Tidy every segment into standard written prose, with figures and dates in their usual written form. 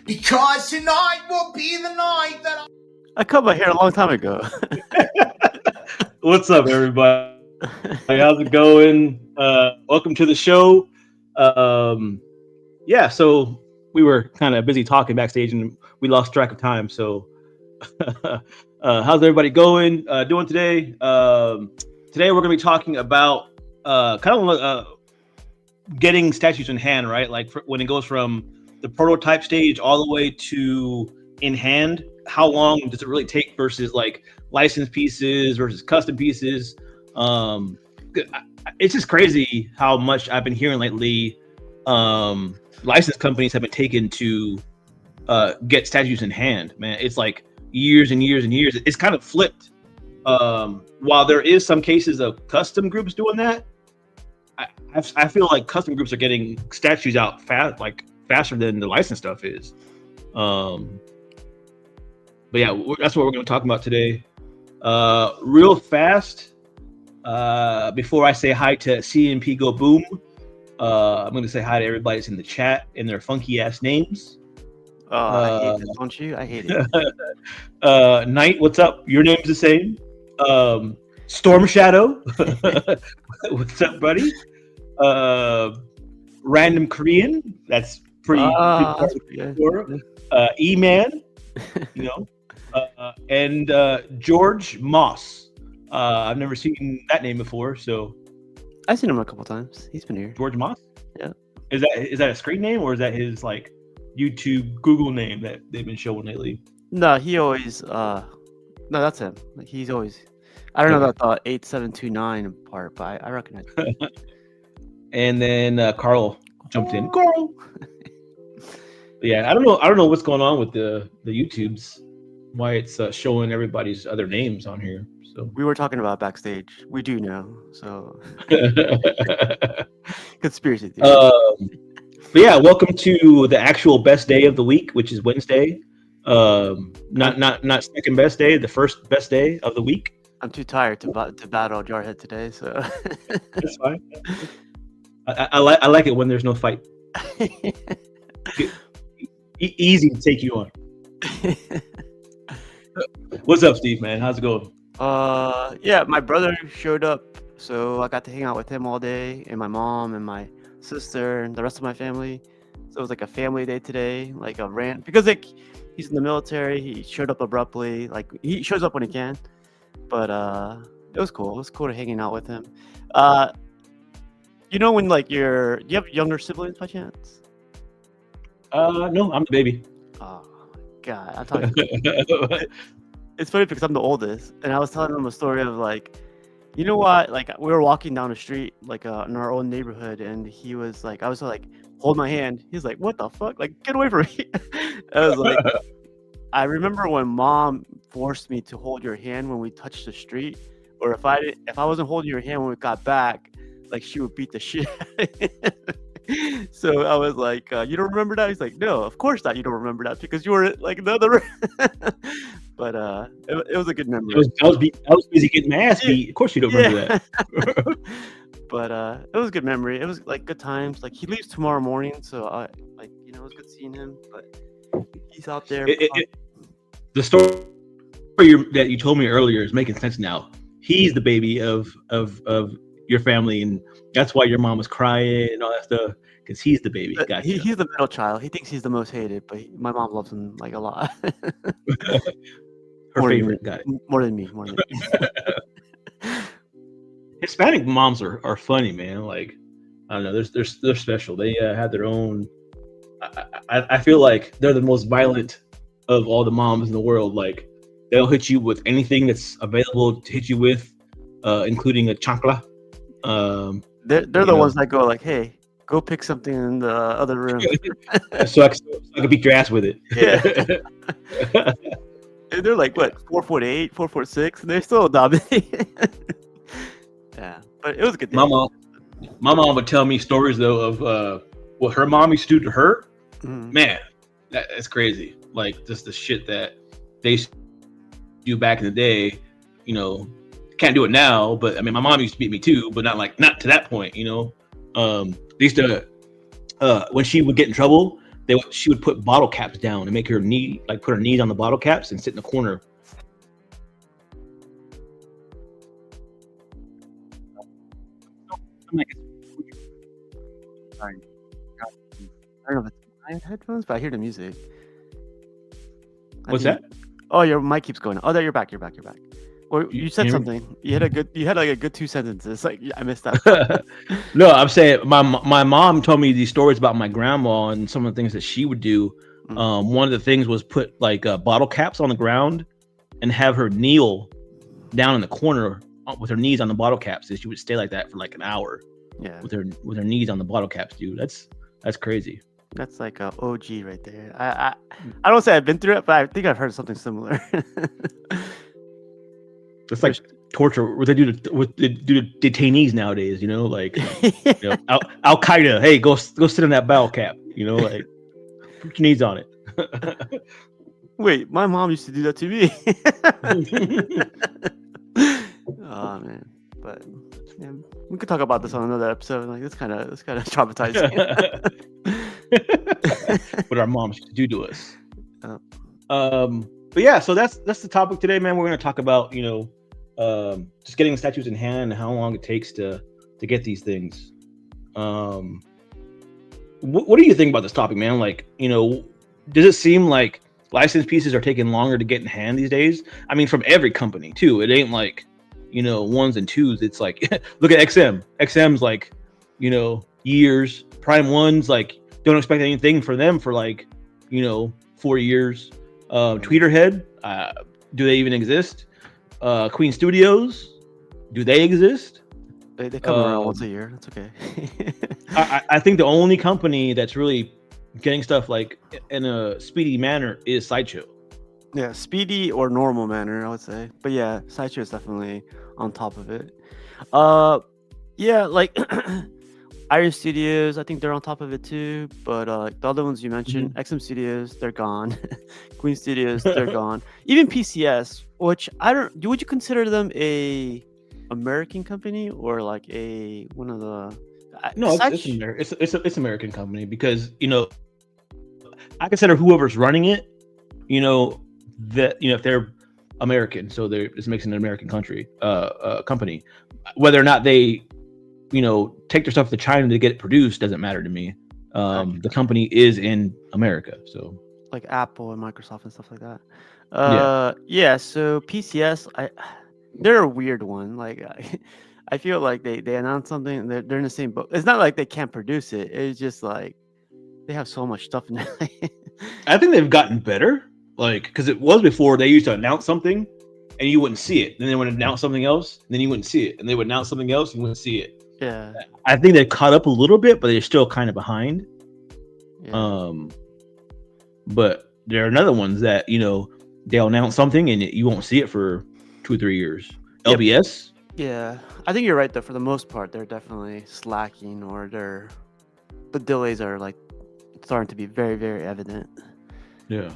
Because tonight will be the night that I cut my hair a long time ago. What's up, everybody? How's it going? Welcome to the show. So we were kind of busy talking backstage and we lost track of time. So, how's everybody doing today? Today we're going to be talking about getting statues in hand, right? Like when it goes from the prototype stage all the way to in hand. How long does it really take versus like licensed pieces versus custom pieces? It's just crazy how much I've been hearing lately. Licensed companies have been taken to get statues in hand. Man, it's like years and years and years. It's kind of flipped. While there is some cases of custom groups doing that, I feel like custom groups are getting statues out faster than the licensed stuff is. But yeah, that's what we're going to talk about today. Real fast, before I say hi to CNP Go Boom, I'm going to say hi to everybody that's in the chat and their funky ass names. I hate this, don't you? I hate it. Knight, what's up? Your name's the same. Storm Shadow, what's up, buddy? Random Korean, that's pretty. E-Man, you know. And George Moss. I've never seen that name before, so I've seen him a couple times. He's been here. George Moss? Yeah. Is that a screen name or is that his like YouTube Google name that they've been showing lately? No, he always no, that's him. Like, he's always I don't know about the 8729 part, but I recognize him. And then Carl jumped in. Carl. Yeah, I don't know what's going on with the YouTubes. Why it's showing everybody's other names on here. So we were talking about backstage. We do know. So conspiracy theory. But yeah, welcome to the actual best day of the week, which is Wednesday. Not second best day, the first best day of the week. I'm too tired to battle Jarhead today, so that's fine. I like it when there's no fight. Easy to take you on. What's up, Steve, man? How's it going? Yeah, my brother showed up, so I got to hang out with him all day, and my mom and my sister and the rest of my family. So it was like a family day today, like a rant, because like he's in the military. He showed up abruptly, like he shows up when he can. But it was cool. It was cool to hanging out with him. You know when like you have younger siblings by chance? No, I'm the baby. Oh God, I'm talking. It's funny because I'm the oldest, and I was telling him a story of like, you know what? Like we were walking down the street, like in our own neighborhood, and he was like, I was like, hold my hand. He's like, what the fuck? Like, get away from me. I was like, I remember when Mom forced me to hold your hand when we touched the street, or if I wasn't holding your hand when we got back, like she would beat the shit. So I was like, you don't remember that? He's like, no, of course not. You don't remember that because you were like the other. But it was a good memory. I was busy getting my ass beat. Of course you don't remember that. But it was a good memory. It was like good times. Like he leaves tomorrow morning, so it was good seeing him. But he's out there. The story that you told me earlier is making sense now. He's the baby of your family, and that's why your mom was crying and all that stuff, because he's the baby. Gotcha. He's the middle child. He thinks he's the most hated, but my mom loves him like a lot. Her favorite. Got it. More than me. Hispanic moms are funny, man. Like I don't know, they're special. They have their own. I feel like they're the most violent of all the moms in the world. Like they'll hit you with anything that's available to hit you with, including a chancla. They're the ones that go like, hey, go pick something in the other room. so I can beat your ass with it. Yeah. And th'ey're like, what, 4'8", 4'6", and they're still dominating. Yeah, but it was a good day. My mom would tell me stories though of what her mom used to do to her. Mm-hmm. Man, that's crazy. Like just the shit that they used to do back in the day. You know, can't do it now. But I mean, my mom used to beat me too, but not to that point. You know, they used to when she would get in trouble, she would put bottle caps down and make her knee, like put her knees on the bottle caps and sit in the corner. I'm like, Sorry. I don't know if it's my headphones, but I hear the music. what's that? Oh, your mic keeps going. Oh, there, you're back. You're back. Or You you said hear me? something. You had like a good 2 sentences. Like I missed that. No, I'm saying my mom told me these stories about my grandma and some of the things that she would do. One of the things was put like bottle caps on the ground and have her kneel down in the corner with her knees on the bottle caps, and she would stay like that for like an hour Yeah, with her knees on the bottle caps, dude. That's crazy. that's like a OG right there. I don't say I've been through it, but I think I've heard something similar. It's like torture. What they do to detainees nowadays, you know, like Al Qaeda. Hey, go sit in that bottle cap, you know, like put your knees on it. Wait, my mom used to do that to me. Oh man, but yeah, we could talk about this on another episode. Like it's kind of traumatizing. What our moms used to do to us. Oh. But yeah, so that's the topic today, man. We're gonna talk about just getting statues in hand and how long it takes to get these things. What do you think about this topic, man? Like, does it seem like licensed pieces are taking longer to get in hand these days? I mean, from every company too. It ain't like ones and twos. It's like look at XM. XM's like years. Prime One's like don't expect anything for them for like 4 years. Tweeterhead, do they even exist? Queen Studios, do they exist? They come around once a year. That's okay. I think the only company that's really getting stuff like in a speedy manner is Sideshow. Yeah, speedy or normal manner, I would say. But yeah, Sideshow is definitely on top of it. Yeah, like Iron Studios, I think they're on top of it too. But the other ones you mentioned, XM Studios, they're gone. Queen Studios, they're gone. Even PCS, which would you consider them a American company or like one of the? No, it's American company because I consider whoever's running it, that if they're American, so this makes it an American company. Whether or not they take their stuff to China to get it produced doesn't matter to me. The company is in America, so like Apple and Microsoft and stuff like that. Yeah. So PCS, they're a weird one. Like I feel like they announce something and they're in the same boat. It's not like they can't produce it. It's just like they have so much stuff in there. I think they've gotten better. Like, because it was before they used to announce something and you wouldn't see it. Then they would announce something else, and then you wouldn't see it. And they would announce something else and you wouldn't see it. Yeah. I think they caught up a little bit, but they're still kind of behind. Yeah. But there are another ones that they'll announce something and you won't see it for 2 or 3 years. Yep. LBS. Yeah, I think you're right though. For the most part, they're definitely slacking, or the delays are like starting to be very, very evident. Yeah.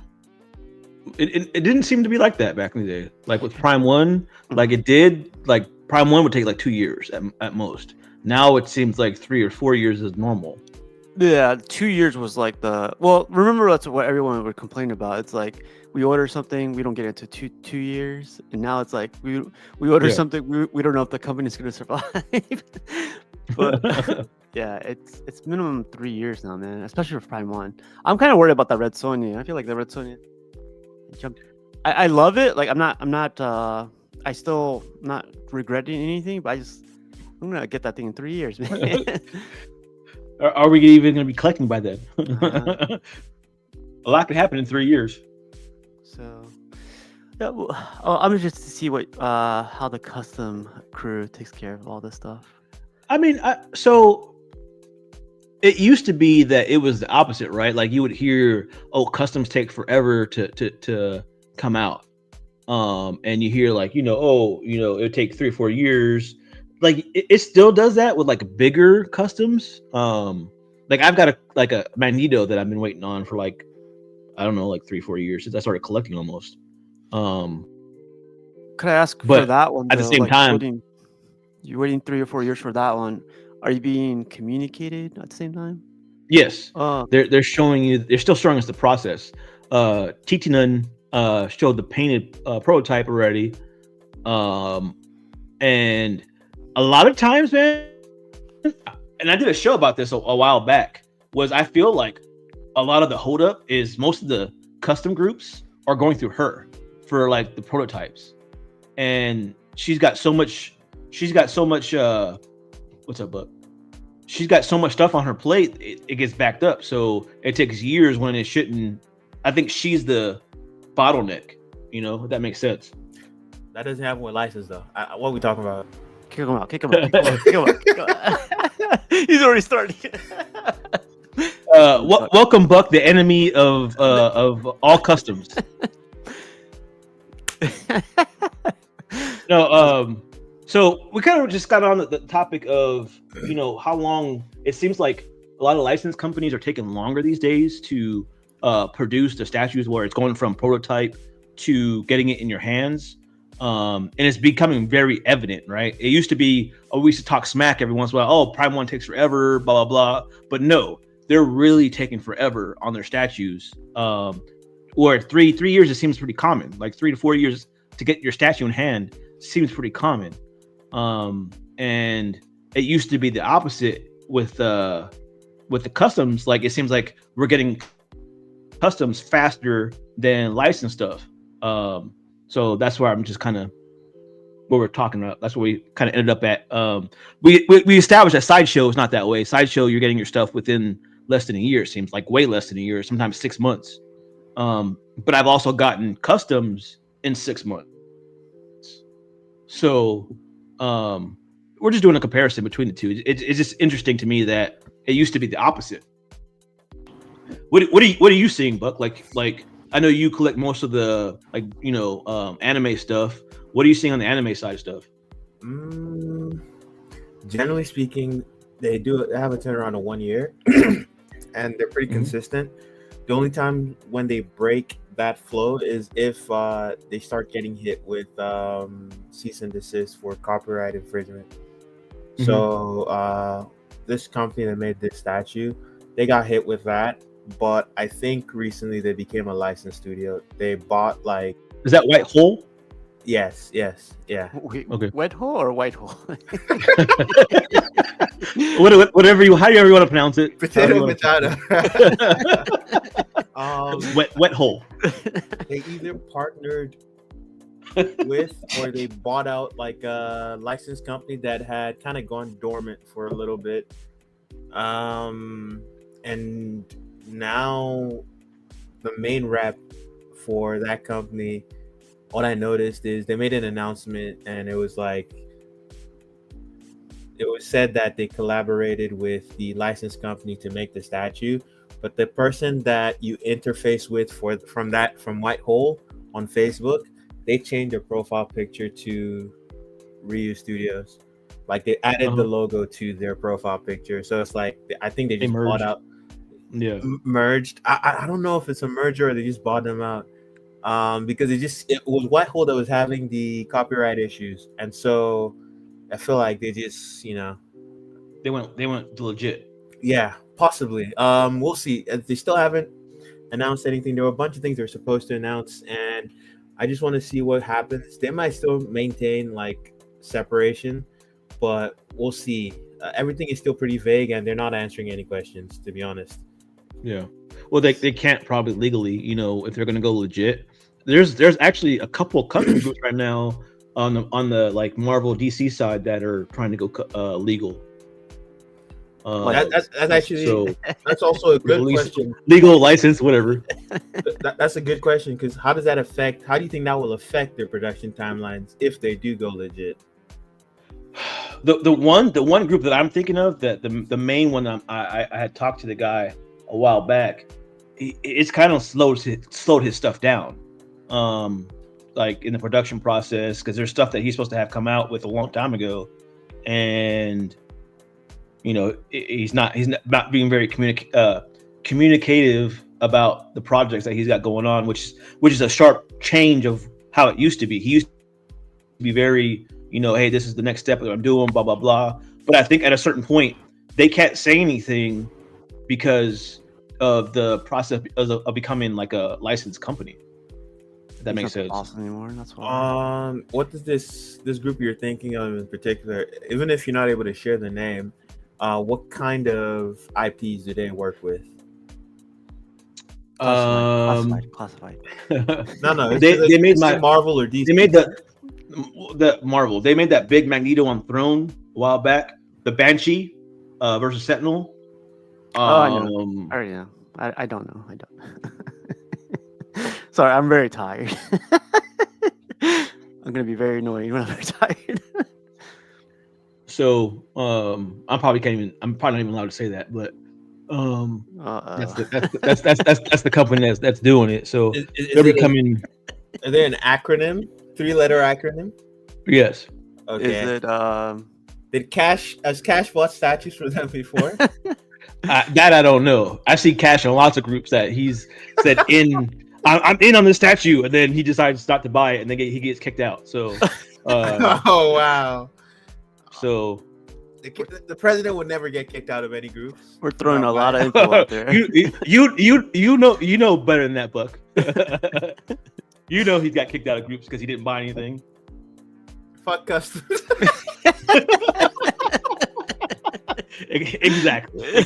It didn't seem to be like that back in the day. Like with Prime One, like it did. Like Prime One would take like 2 years at most. Now it seems like 3 or 4 years is normal. Yeah, 2 years was like remember that's what everyone would complain about. It's like we order something, we don't get it into two years, and now it's like we order something, we don't know if the company's going to survive. But yeah, it's minimum 3 years now, man. Especially for Prime One. I'm kind of worried about that Red Sonja. I feel like the Red Sonja jumped. I love it. Like I still not regretting anything, but I'm gonna get that thing in 3 years, man. Are we even going to be collecting by then? A lot could happen in 3 years. So, yeah, well, I'm interested to see how the custom crew takes care of all this stuff. I mean, so it used to be that it was the opposite, right? Like you would hear, customs take forever to come out, and you hear like, it would take 3 or 4 years. Like it still does that with like bigger customs. Like I've got a Magneto that I've been waiting on for like, I don't know, like 3 or 4 years since I started collecting almost. Could I ask for that one? At the same time, you're waiting 3 or 4 years for that one. Are you being communicated at the same time? Yes, Oh, they're showing you. They're still showing us the process. Titian showed the painted prototype already, um, and a lot of times, man. And I did a show about this a while back. Was I feel like a lot of the holdup is most of the custom groups are going through her for like the prototypes, and she's got so much. She's got so much. What's up, Buck? She's got so much stuff on her plate, it gets backed up. So it takes years when it shouldn't. I think she's the bottleneck. If that makes sense. That doesn't happen with license though. What are we talking about? kick him out. Kick him out. Kick him out. Kick him out. He's already starting. Welcome, Buck, the enemy of all customs. No, so we kind of just got on the topic of how long it seems like a lot of license companies are taking longer these days to produce the statues, where it's going from prototype to getting it in your hands. And it's becoming very evident, right? It used to be, we used to talk smack every once in a while. Oh, Prime 1 takes forever, blah, blah, blah. But no, they're really taking forever on their statues. Or three years, it seems pretty common. Like 3 to 4 years to get your statue in hand seems pretty common. And it used to be the opposite with the customs. Like, it seems like we're getting customs faster than licensed stuff. So that's where I'm just kind of what we're talking about. That's where we kind of ended up at. We established that Sideshow is not that way. Sideshow, you're getting your stuff within less than a year. It seems like way less than a year, sometimes 6 months. But I've also gotten customs in 6 months. So we're just doing a comparison between the two. It's just interesting to me that it used to be the opposite. What are you seeing, Buck? Like I know you collect most of the anime stuff. What are you seeing on the anime side of stuff? Generally speaking, they have a turnaround of 1 year, and they're pretty consistent. The only time when they break that flow is if they start getting hit with cease and desist for copyright infringement. So this company that made this statue, they got hit with that. But I think recently they became a licensed studio. They bought Is that White Hole? Yes, yeah. Wait, Okay. Wet hole or white hole? However you want to pronounce it. Potato. Wet Hole. They either partnered with or they bought out a licensed company that had kind of gone dormant for a little bit. And now the main rep for that company, what I noticed is they made an announcement, and it was said that they collaborated with the licensed company to make the statue, but the person that you interface with from White Hole on Facebook, they changed their profile picture to Ryu Studios. They added the logo to their profile picture, so it's I think they just bought out. Yeah, merged. I don't know if it's a merger or they just bought them out, because it was White Hole that was having the copyright issues, and so I feel like they just they went legit. Yeah, possibly. We'll see. They still haven't announced anything. There were a bunch of things they're supposed to announce, and I just want to see what happens. They might still maintain separation, but we'll see. Everything is still pretty vague, and they're not answering any questions, to be honest. Yeah, well, they can't probably legally, if they're gonna go legit. There's actually a couple of custom groups right now on the Marvel DC side that are trying to go legal. That's actually that's also a good question. Legal license, whatever. That's a good question, because how do you think that will affect their production timelines if they do go legit? The one group that I'm thinking of, that the main one, I had talked to the guy a while back. It's kind of slowed his stuff down, in the production process, because there's stuff that he's supposed to have come out with a long time ago, and he's not being very communicative about the projects that he's got going on, which is a sharp change of how it used to be. He used to be very, hey, this is the next step that I'm doing, blah blah blah. But I think at a certain point they can't say anything because of the process of becoming like a licensed company. If that makes sense. Boss anymore. That's why. What does this group you're thinking of in particular, even if you're not able to share the name, what kind of IPs do they work with? Classified. No. They made Marvel or DC. They made the Marvel. They made that big Magneto on Throne a while back. The Banshee versus Sentinel. I know. I already know. I don't know. I don't. Sorry, I'm very tired. I'm gonna be very annoying when I'm very tired. So I'm probably not even allowed to say that, but that's the company that's doing it. So they're becoming. Are they an acronym? 3-letter acronym? Yes. Okay. Is it Has Cash bought statues for them before? That I don't know. I see Cash in lots of groups that he's said I'm in on this statue, and then he decides not to buy it, and then he gets kicked out. So, oh wow! So the president would never get kicked out of any groups. We're throwing a lot of info out there. you know better than that, Buck. You know he got kicked out of groups because he didn't buy anything. Fuck customs. Exactly.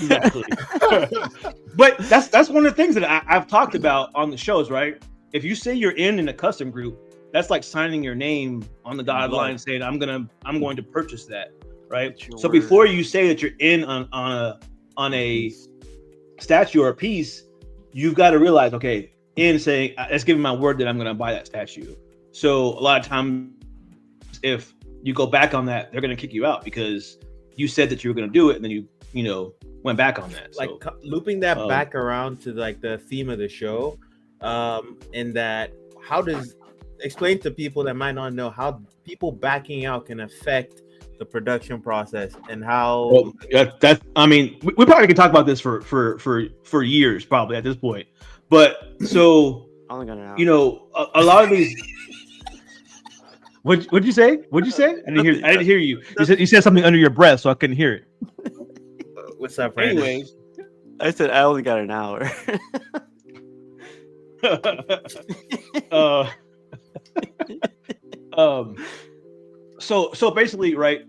But that's one of the things that I've talked about on the shows, right? If you say you're in a custom group, that's like signing your name on the dotted line saying I'm going to purchase that, right? So before you say that you're in on a statue or a piece, you've got to realize, okay, in saying let's give me my word that I'm going to buy that statue. So a lot of times, if you go back on that, they're going to kick you out because you said that you were going to do it, and then you went back on that. Like looping that back around to like the theme of the show, and that explain to people that might not know how people backing out can affect the production process and how. Well, we probably could talk about this for years probably at this point, but so only got an hour. A lot of these. What'd you say? What'd you say? I didn't hear you. You said something under your breath, so I couldn't hear it. What's up, Brandon? Anyways, I said I only got an hour. So basically, right?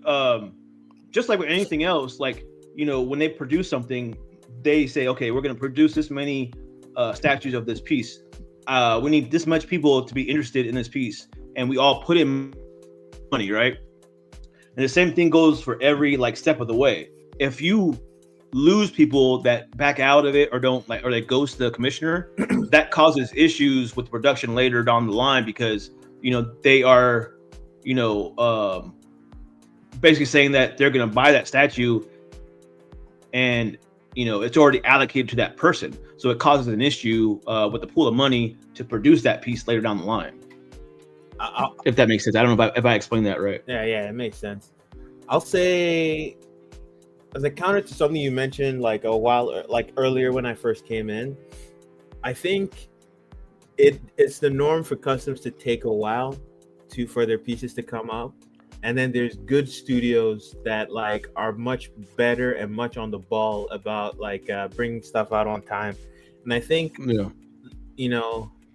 Just like with anything else, like when they produce something, they say, okay, we're going to produce this many statues of this piece. We need this much people to be interested in this piece. And we all put in money, right? And the same thing goes for every step of the way. If you lose people that back out of it or they ghost the commissioner, that causes issues with production later down the line because they are basically saying that they're going to buy that statue, and it's already allocated to that person, so it causes an issue with the pool of money to produce that piece later down the line. If that makes sense. I don't know if I explained that right. Yeah, it makes sense. I'll say, as a counter to something you mentioned earlier when I first came in, I think it's the norm for customs to take a while for their pieces to come out, and then there's good studios that are much better and much on the ball about bringing stuff out on time. And I think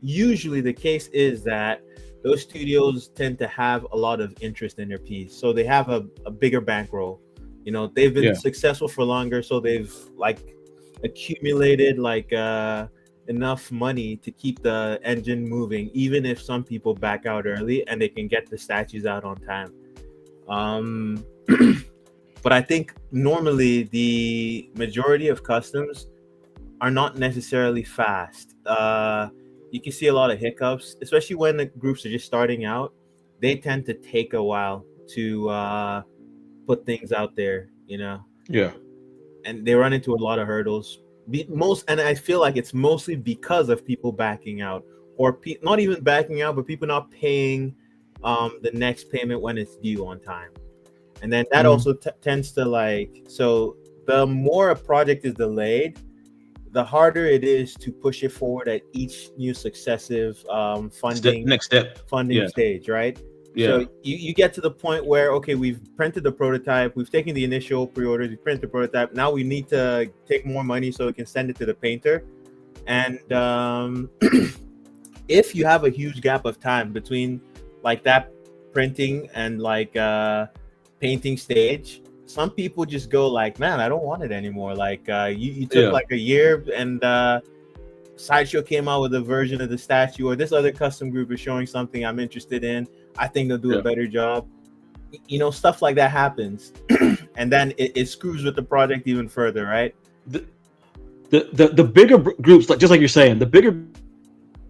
usually the case is that those studios tend to have a lot of interest in their piece, so they have a bigger bankroll. They've been successful for longer, so they've accumulated enough money to keep the engine moving, even if some people back out early, and they can get the statues out on time. But I think normally the majority of customs are not necessarily fast. You can see a lot of hiccups, especially when the groups are just starting out. They tend to take a while to put things out there, Yeah. And they run into a lot of hurdles. And I feel like it's mostly because of people backing out, or not even backing out, but people not paying the next payment when it's due on time. And then that also tends to so the more a project is delayed, the harder it is to push it forward at each new successive funding next step stage, right? So you get to the point where, okay, we've printed the prototype, we've taken the initial pre-orders, we printed the prototype. Now we need to take more money so we can send it to the painter. And if you have a huge gap of time between like that printing and like painting stage, some people just go like, man, I don't want it anymore. Like you took like a year, and Sideshow came out with a version of the statue, or this other custom group is showing something I'm interested in. I think they'll do a better job. You know, stuff like that happens. And then it screws with the project even further, right? The bigger groups, like just like you're saying, the bigger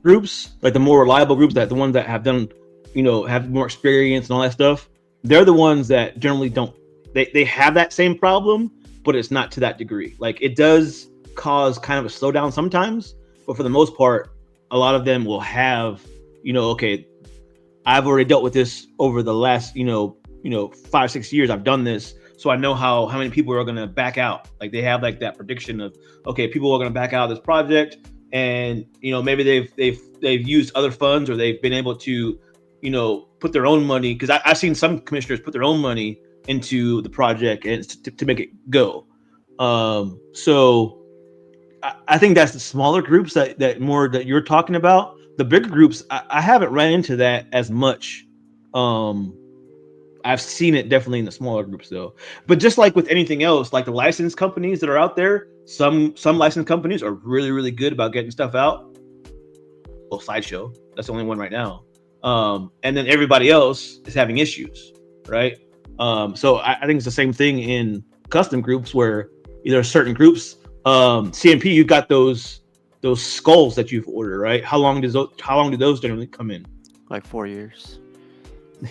groups, like the more reliable groups, that the ones that have done, you know, have more experience and all that stuff, they're the ones that generally don't. They have that same problem, but it's not to that degree. Like it does cause kind of a slowdown sometimes, but for the most part, a lot of them will have, you know, okay, I've already dealt with this over the last, you know, 5-6 years. I've done this, so I know how many people are going to back out. Like they have like that prediction of, okay, people are going to back out of this project, and you know maybe they've used other funds, or they've been able to, you know, put their own money, because I've seen some commissioners put their own money into the project and to make it go. So I think that's the smaller groups that more that you're talking about. The bigger groups, I haven't ran into that as much. I've seen it definitely in the smaller groups though. But just like with anything else, like the license companies that are out there, some license companies are really, really good about getting stuff out. Well, Sideshow, that's the only one right now. And then everybody else is having issues, right? So I think it's the same thing in custom groups, where either certain groups, CMP, you've got those skulls that you've ordered, right? How long do those generally come in? Like 4 years.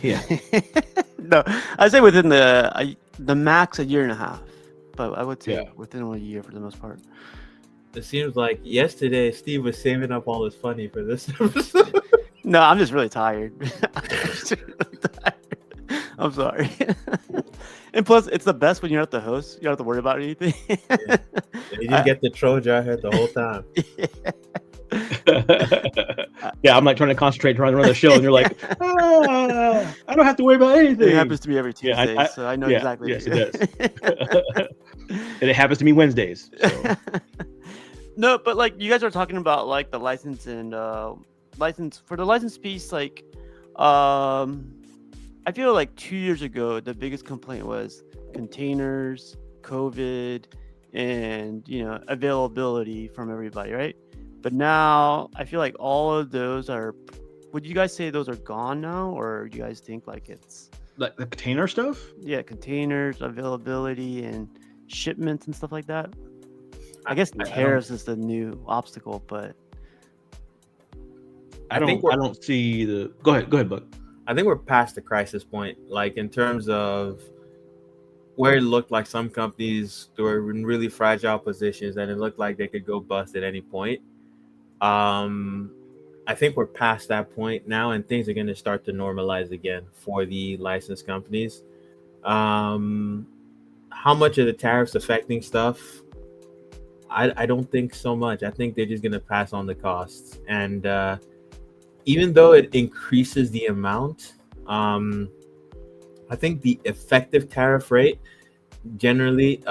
Yeah. No, I'd say within the max a year and a half, but I would say within a year for the most part. It seems like yesterday Steve was saving up all his funny for this episode. No, I'm just really tired. I'm sorry. And plus, it's the best when you're not the host. You don't have to worry about anything. You just get the Trojan head the whole time. Yeah, I'm like trying to concentrate, trying to run the show, and you're like, I don't have to worry about anything. It happens to me every Tuesday, so I know exactly. Yes, it does. And it happens to me Wednesdays. So. No, but like you guys are talking about like the license and license for the license piece, like I feel like 2 years ago the biggest complaint was containers, COVID, and availability from everybody, right? But now I feel like all of those are. Would you guys say those are gone now, or do you guys think like it's like the container stuff? Yeah, containers, availability, and shipments and stuff like that. I guess tariffs is the new obstacle, but I don't see the. Go ahead, Buck. I think we're past the crisis point, like in terms of where it looked like some companies were in really fragile positions and it looked like they could go bust at any point. I think we're past that point now, and things are going to start to normalize again for the license companies. How much are the tariffs affecting stuff? I don't think so much. I think they're just going to pass on the costs. And even though it increases the amount, I think the effective tariff rate generally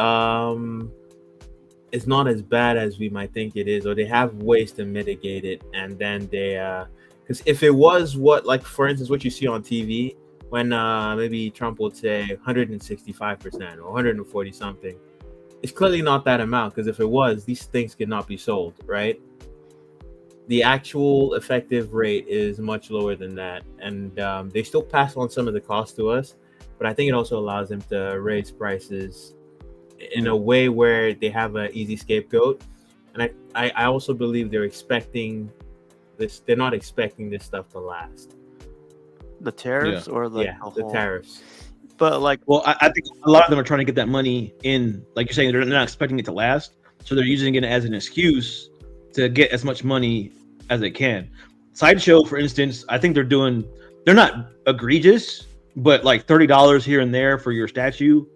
is not as bad as we might think it is, or they have ways to mitigate it. And then they, because if it was like for instance, what you see on TV when maybe Trump would say 165% or 140 something, it's clearly not that amount, because if it was, these things could not be sold, right? The actual effective rate is much lower than that, and they still pass on some of the cost to us, but I think it also allows them to raise prices in a way where they have an easy scapegoat. And I also believe they're expecting this. They're not expecting this stuff to last. The tariffs or the tariffs. But like, well, I think a lot of them are trying to get that money in. Like you're saying, they're not expecting it to last, so they're using it as an excuse to get as much money as they can. Sideshow, for instance, I think they're not egregious, but like $30 here and there for your statue,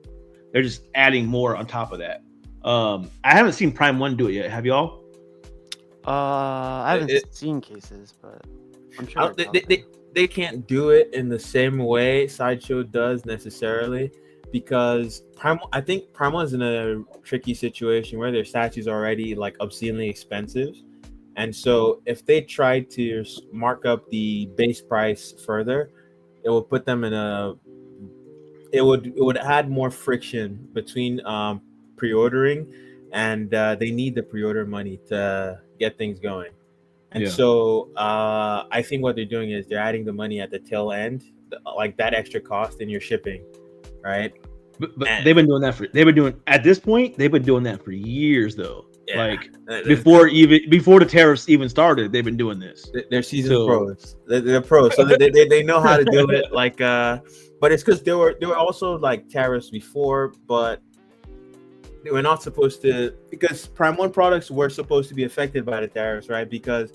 they're just adding more on top of that. I haven't seen Prime One do it yet. Have y'all? I haven't seen cases, but I'm I sure don't, it's out there. they can't do it in the same way Sideshow does necessarily, because I think Primal is in a tricky situation where their statues are already like obscenely expensive, and so if they try to mark up the base price further, it would put them in a it would add more friction between pre-ordering, and they need the pre-order money to get things going. And Yeah. so I think what they're doing is they're adding the money at the tail end, like that extra cost in your shipping, right? But And- they've been doing that at this point, they've been doing that for years though. Yeah. Like Uh, before the tariffs even started, they've been doing this. They're seasoned So- pros. They're pros, so they know how to do it. Like, but it's because there were also like tariffs before, but they were not supposed to, because Prime One products were supposed to be affected by the tariffs, right? Because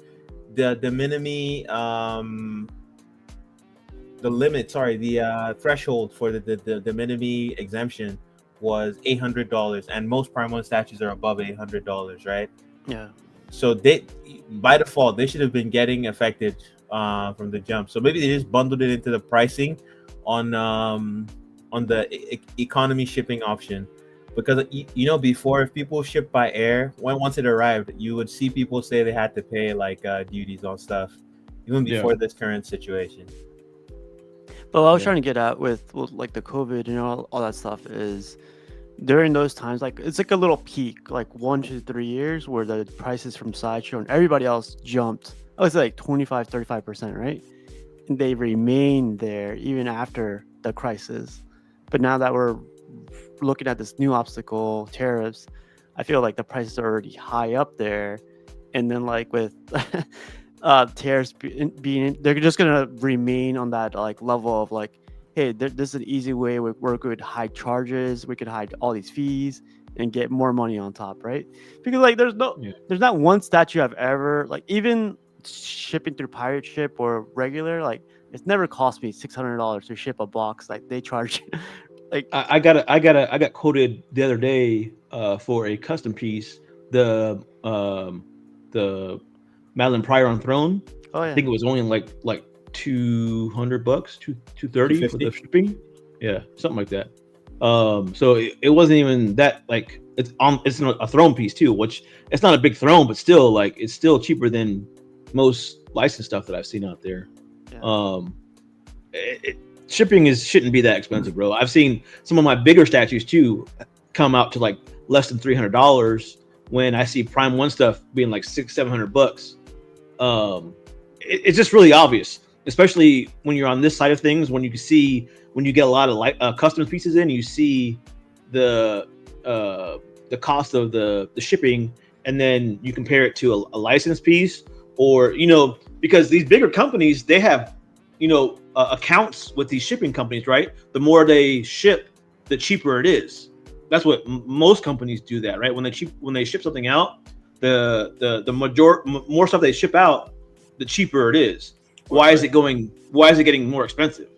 the minimum the limit, sorry, the threshold for the minimum exemption was $800, and most Prime One statues are above $800, right? Yeah. So they, by default, they should have been getting affected from the jump. So maybe they just bundled it into the pricing on the economy shipping option, because you know, before, if people ship by air, once it arrived, you would see people say they had to pay like duties on stuff, even before this current situation. But what I was Yeah. trying to get at with like the COVID and all that stuff is during those times, like it's like a little peak, like 1 to 3 years where the prices from Sideshow and everybody else jumped. I would say like 25-35%, right? And they remained there even after the crisis. But now that we're looking at this new obstacle, tariffs, I feel like the prices are already high up there. And then like with tariffs being, they're just gonna remain on that like level of like, hey, this is an easy way where we could hide charges, we could hide all these fees and get more money on top, right? Because like there's not one statue I've ever, like, even shipping through pirate ship or regular, like it's never cost me $600 to ship a box like they charge. Like I got quoted the other day for a custom piece, the Madeline Pryor on Throne. oh yeah, I think it was only like $200, 230 for the shipping. Yeah, something like that. So it wasn't even that, like, it's a throne piece too, which it's not a big throne, but still, like, it's still cheaper than most licensed stuff that I've seen out there. yeah. Shipping shouldn't be that expensive, bro. I've seen some of my bigger statues too come out to like less than $300 when I see Prime One stuff being like $600-700. It's just really obvious, especially when you're on this side of things. When you get a lot of custom pieces in, you see the cost of the shipping, and then you compare it to a licensed piece, or because these bigger companies, they have accounts with these shipping companies, right? The more they ship, the cheaper it is. That's what most companies do, that, right? When they ship something out, the more stuff they ship out, the cheaper it is. Why is it getting more expensive?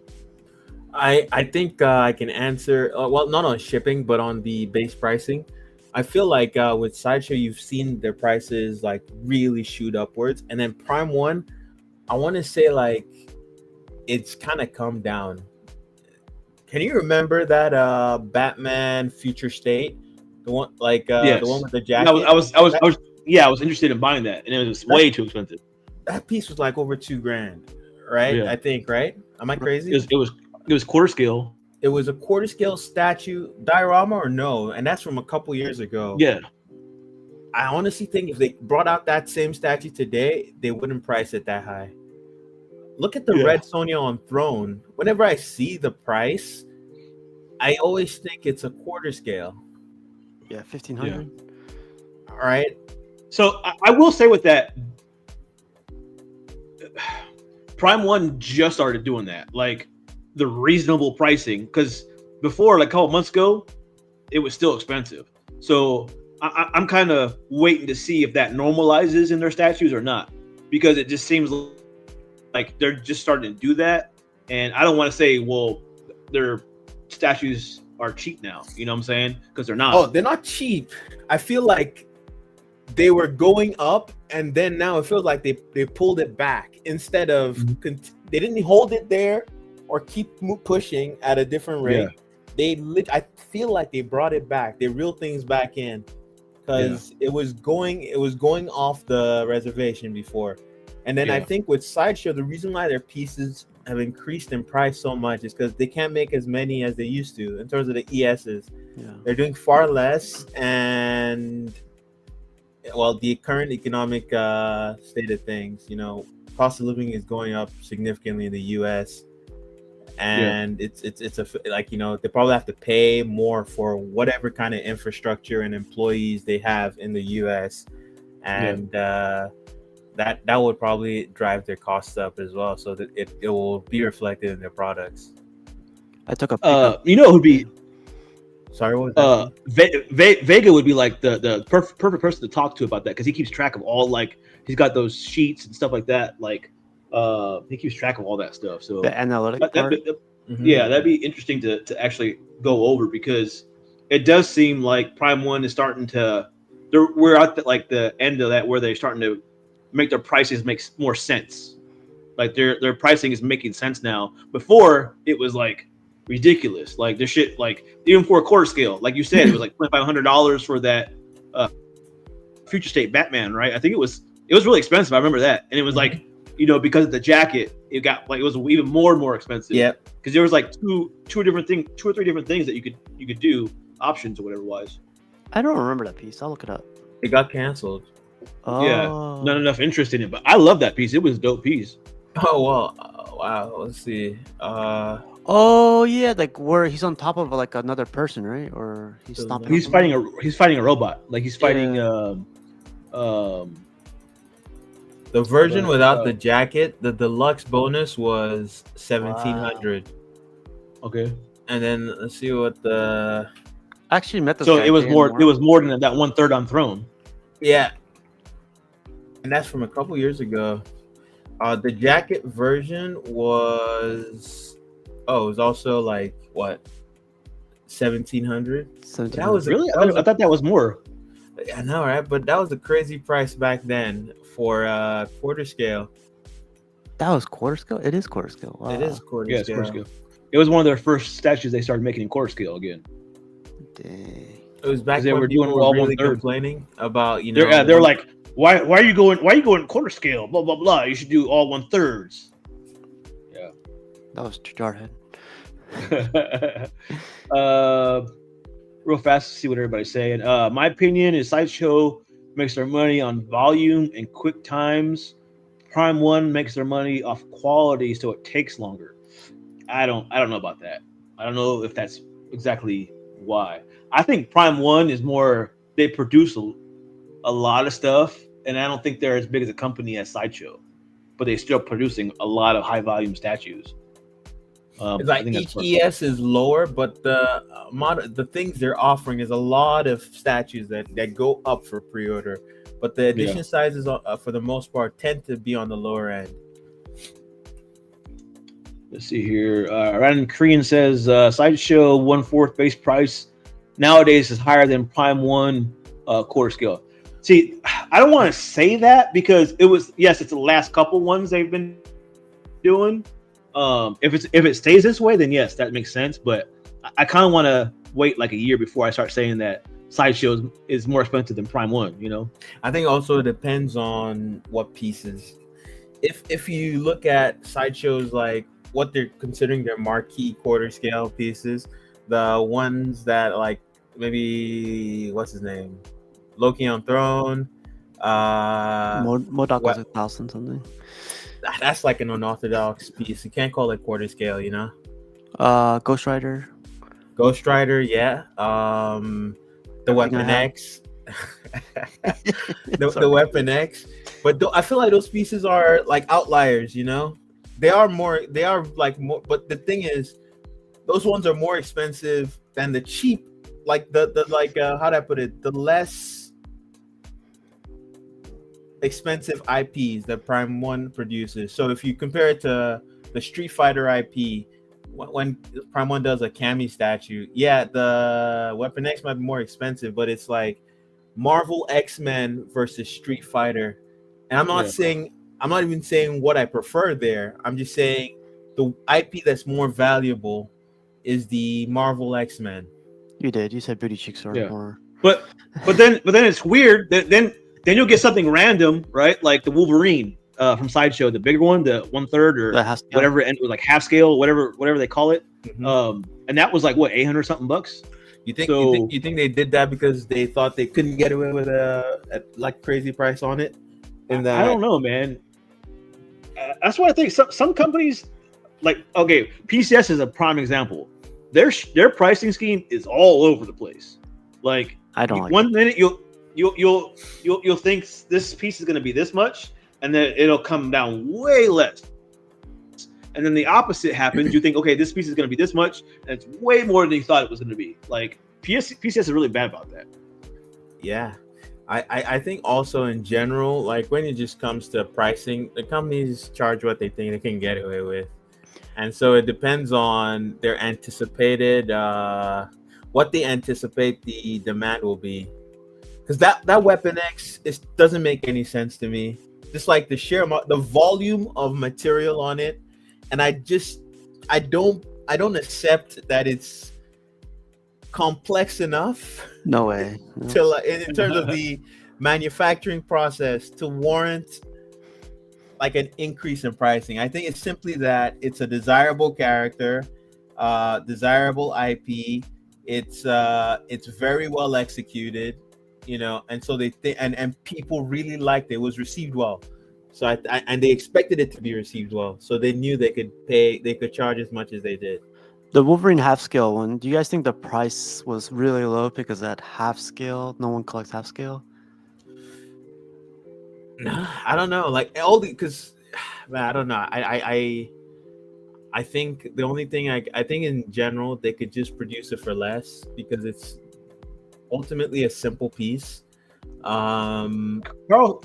I think I can answer, well, not on shipping, but on the base pricing. I feel like with Sideshow, you've seen their prices like really shoot upwards, and then Prime One, I want to say like it's kind of come down. Can you remember that Batman Future State, the one Yes. the one with the jacket? I was interested in buying that, and it was way too expensive. That piece was like over $2,000, right? Yeah. I think, right? Am I crazy? It was quarter scale. It was a quarter scale statue diorama, or no? And that's from a couple years ago. Yeah. I honestly think if they brought out that same statue today, they wouldn't price it that high. Look at the red Sonya on Throne. Whenever I see the price, I always think it's a quarter scale. Yeah, 1,500. All right. So I will say with that, Prime One just started doing that, like the reasonable pricing, because before, like a couple months ago, it was still expensive. So I'm kind of waiting to see if that normalizes in their statues or not, because it just seems like they're just starting to do that. And I don't want to say, well, their statues are cheap now. You know what I'm saying? Because they're not. Oh, they're not cheap. I feel like they were going up and then now it feels like they pulled it back instead of Mhm. they didn't hold it there or keep pushing at a different rate. I feel like they brought it back. They reeled things back in because it was going off the reservation before. And then I Yeah. think with Sideshow, the reason why their pieces have increased in price so much is because they can't make as many as they used to in terms of the ESs. Yeah. They're doing far less, and well, the current economic state of things, cost of living is going up significantly in the U.S. and it's like they probably have to pay more for whatever kind of infrastructure and employees they have in the U.S. and that would probably drive their costs up as well, so that it will be reflected in their products. I took a pickup. Who'd be Sorry, what was that? Vega would be like the perfect person to talk to about that because he keeps track of all, like, he's got those sheets and stuff like that. Like, he keeps track of all that stuff. So The analytic part. yeah, that'd be interesting to actually go over because it does seem like Prime One is starting to. We're at the end of that where they're starting to make their prices make more sense. Like their pricing is making sense now. Before it was like ridiculous. Like their shit, like even for a quarter scale, like you said, it was like $2,500 for that Future State Batman, right? I think it was really expensive. I remember that, and it was like, because of the jacket, it got like it was even more and more expensive. Yeah, because there was like two or three different things that you could do, options or whatever it was. I don't remember that piece. I'll look it up. it got canceled. Oh. Yeah, not enough interest in it, but I love that piece. It was a dope piece. Oh well, wow. Let's see. Oh yeah, like where he's on top of like another person, right? Or he's stomping. He's fighting a robot. Like he's fighting the version without the jacket, the deluxe bonus was 1,700. Okay. And then let's see what the I actually met this So guy it was in more. Marvel. It was more than that 1/3 on Throne. yeah, and that's from a couple years ago. The jacket version was it was also like what 1,700. 17. That was Really? that was I thought that was more. I know, right? But that was a crazy price back then for quarter scale. That was quarter scale. It is quarter scale. Wow. It is quarter Yeah, it's scale. quarter scale. It was one of their first statues they started making in quarter scale again. Dang. It was back They when were people doing were all really 1/3. complaining about They're like, why are you going quarter scale? Blah blah blah. You should do all 1/3. That was Jarhead. Real fast to see what everybody's saying. My opinion is Sideshow makes their money on volume and quick times. Prime One makes their money off quality, so it takes longer. I don't know about that. I don't know if that's exactly why. I think Prime One is more, they produce a lot of stuff, and I don't think they're as big as a company as Sideshow, but they're still producing a lot of high volume statues. It's like each ES is lower, but the things they're offering is a lot of statues that go up for pre-order. But the edition sizes, for the most part, tend to be on the lower end. Let's see here. Random Korean says Sideshow 1/4 base price nowadays is higher than Prime One quarter scale. See, I don't want to say that because it's the last couple ones they've been doing. If it stays this way, then yes, that makes sense. But I kind of want to wait like a year before I start saying that Sideshow is more expensive than Prime One. I think also it depends on what pieces. If you look at Sideshows, like what they're considering their marquee quarter scale pieces, the ones that like maybe what's his name, Loki on Throne, Modok was 1,000 something. That's like an unorthodox piece. You can't call it quarter scale, Ghost Rider. Ghost Rider, yeah. The Weapon X. the Weapon X. But I feel like those pieces are like outliers, They are more, but the thing is, those ones are more expensive than the cheap, like how'd I put it? The less expensive IPs that Prime One produces. So if you compare it to the Street Fighter IP, when Prime One does a Cammy statue, the Weapon X might be more expensive, but it's like Marvel X-Men versus Street Fighter. And Yeah. I'm not even saying what I prefer there. I'm just saying the IP that's more valuable is the Marvel X-Men. You did. You said booty cheeks are Yeah. more. But but then it's weird. Then you'll get something random, right? Like the Wolverine from Sideshow, the bigger one, the 1/3 or That has to. whatever, and like half scale, whatever they call it. Mhm. And that was like what, 800 something bucks. So You think they did that because they thought they couldn't get away with a like crazy price on it? In I that, don't know, man. That's why I think some companies, like, okay, PCS is a prime example. Their pricing scheme is all over the place. Like, I don't like one minute you'll think this piece is going to be this much, and then it'll come down way less. And then the opposite happens. You think, okay, this piece is going to be this much, and it's way more than you thought it was going to be. Like, PCS is really bad about that. yeah. I think also in general, like when it just comes to pricing, the companies charge what they think they can get away with. And so it depends on their anticipated what they anticipate the demand will be. Because that Weapon X doesn't make any sense to me. Just like the volume of material on it, and I don't accept that it's complex enough No way. No. to in terms of the manufacturing process to warrant like an increase in pricing. I think it's simply that it's a desirable character, desirable IP. It's very well executed, and so and people really liked it. It was received well. So and they expected it to be received well. So they knew they could charge as much as they did. The Wolverine half scale one. Do you guys think the price was really low because at half scale, no one collects half scale? I don't know. Like all because, man, I don't know. I think the only thing I think in general they could just produce it for less because it's ultimately a simple piece. Carl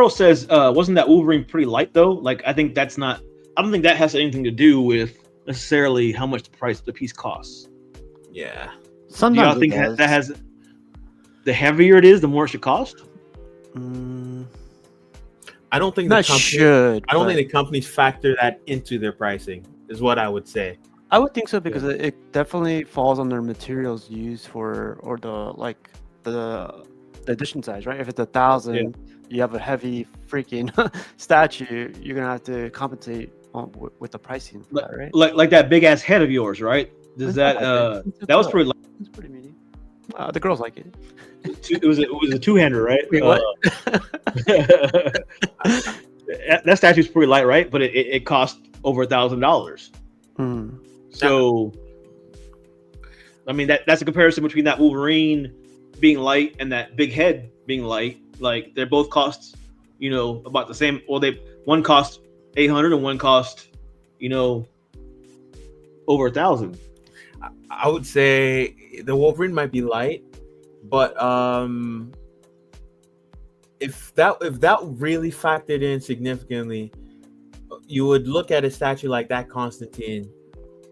says, wasn't that Wolverine pretty light though? Like, I don't think that has anything to do with necessarily how much the piece costs. Yeah. Do Sometimes y'all it think does. that has, the heavier it is, the more it should cost? I don't think Not should. I don't but think the companies factor that into their pricing. Is what I would say. I would think so because it definitely falls under materials used for or the edition size, right? If it's 1,000, you have a heavy freaking statue, you're gonna have to compensate with the pricing for that, right? Like that big ass head of yours, right? Does that that was pretty light. It's pretty meaty. The girls like it. It was a two-hander, right? Wait, what? That statue's pretty light, right? But it cost over $1,000. So, I mean, that's a comparison between that Wolverine being light and that big head being light. Like, they're both cost, about the same. Well, one cost 800 and one cost, over 1,000. I would say the Wolverine might be light, but if that really factored in significantly, you would look at a statue like that Constantine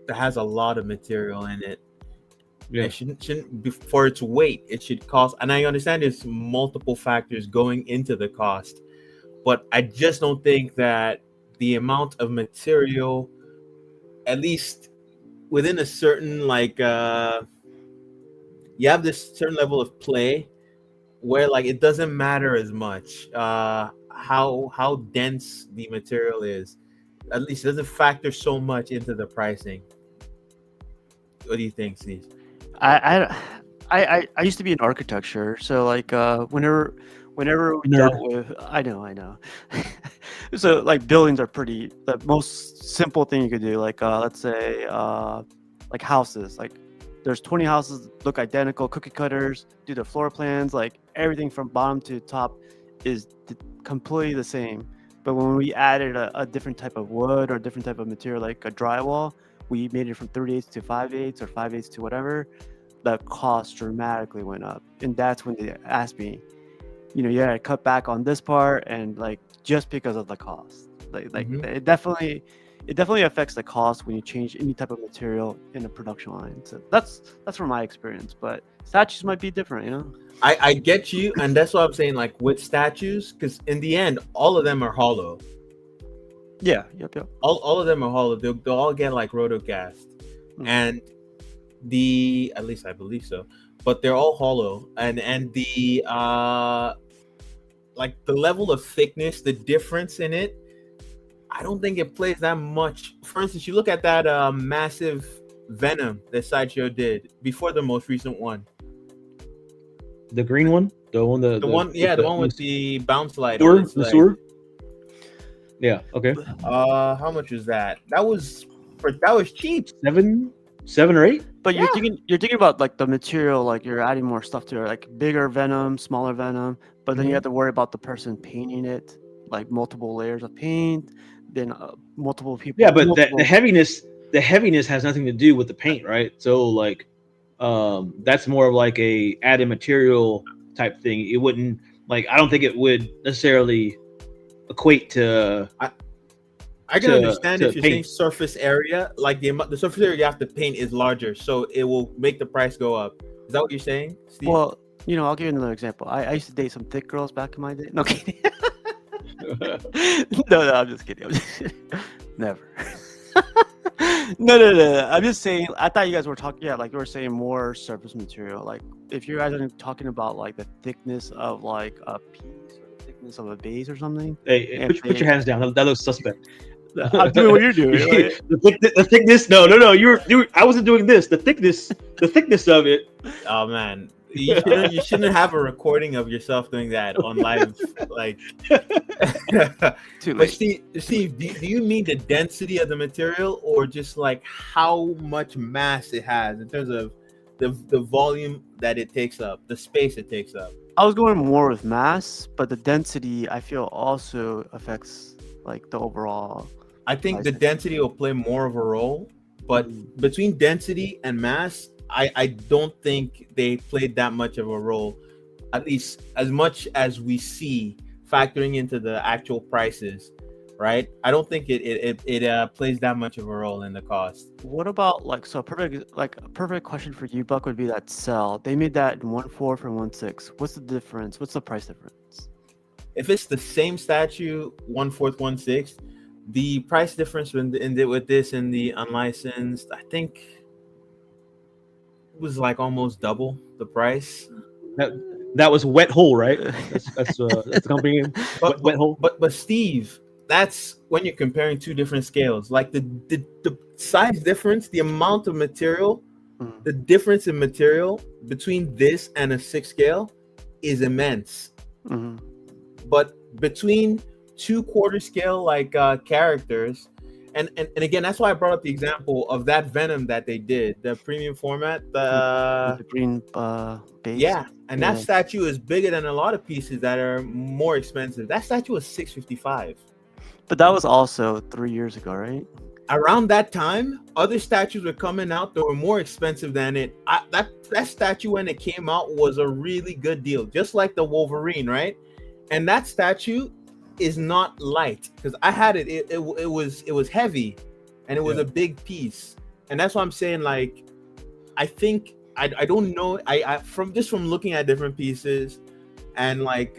that has a lot of material in it. Yeah. It shouldn't be, for its weight, it should cost, and I understand there's multiple factors going into the cost, but I just don't think that the amount of material, at least within a certain you have this certain level of play where like it doesn't matter as much how dense the material is. At least it doesn't factor so much into the pricing. What do you think, Steve? I used to be in architecture, so like whenever we dealt with, I know. So like buildings are pretty, the most simple thing you could do, like let's say like houses, like there's 20 houses look identical, cookie cutters, do the floor plans, like everything from bottom to top is completely the same. But when we added a different type of wood or a different type of material, like a drywall, we made it from 3/8 to 5/8 or 5/8 to whatever, the cost dramatically went up. And that's when they asked me, you gotta cut back on this part, and like just because of the cost. Like it definitely, it definitely affects the cost when you change any type of material in a production line. So that's from my experience. But statues might be different, you know. I get you, and that's what I'm saying. Like with statues, because in the end, all of them are hollow. Yeah. Yep. All of them are hollow. They'll all get like rotocast, and at least I believe so. But they're all hollow, and the like the level of thickness, the difference in it, I don't think it plays that much. For instance, you look at that massive Venom that Sideshow did before the most recent one. The green one, the one with the bounce light. The sewer. Yeah. Okay. How much was that? That was cheap. 7 or 8. But you're thinking about like the material, like you're adding more stuff to it, like bigger Venom, smaller Venom. But then you have to worry about the person painting it, like multiple layers of paint, then multiple people. Yeah, but the heaviness has nothing to do with the paint, right? So like, that's more of like a added material type thing. It wouldn't like, I don't think it would necessarily equate to. I can understand if you're saying surface area, like the surface area you have to paint is larger, so it will make the price go up. Is that what you're saying, Steve? Well, you know, I'll give you another example. I used to date some thick girls back in my day. No kidding. No, I'm just kidding. Never. No. I'm just saying. I thought you guys were talking. Yeah, like you were saying more surface material. Like if you guys are talking about like the thickness of like a piece or the thickness of a base or something. Hey, put your hands down. That looks suspect. I'm doing what you're doing. Right? the thickness. No. You I wasn't doing this. The thickness of it. Oh man. You shouldn't have a recording of yourself doing that on live, like. Too late. But Steve, do you mean the density of the material, or just like how much mass it has in terms of the volume that it takes up, the space it takes up? I was going more with mass, but the density I feel also affects like the overall. I think the density will play more of a role, but between density and mass, I don't think they played that much of a role, at least as much as we see factoring into the actual prices, right? I don't think it plays that much of a role in the cost. What about like a perfect question for you, Buck, would be that cell. They made that in 1.4 and 1.6. What's the difference? What's the price difference? If it's the same statue, 1/4, 1/6, the price difference with this and the unlicensed, I think, was like almost double the price. That was Wet Hole, right? That's the company name. Wet Hole. But Steve, that's when you're comparing two different scales. Like the size difference, the amount of material, the difference in material between this and a 6 scale is immense. But between 2/4 scale like characters. And again, that's why I brought up the example of that Venom that they did, the premium format, the green base. Yeah, and that statue is bigger than a lot of pieces that are more expensive. That statue was $655. But that was also 3 years ago, right? Around that time, other statues were coming out that were more expensive than it. That statue when it came out was a really good deal, just like the Wolverine, right? And that statue is not light, because I had it. It was heavy, and it was a big piece, and that's why I'm saying, like, I think I don't know. I from looking at different pieces and like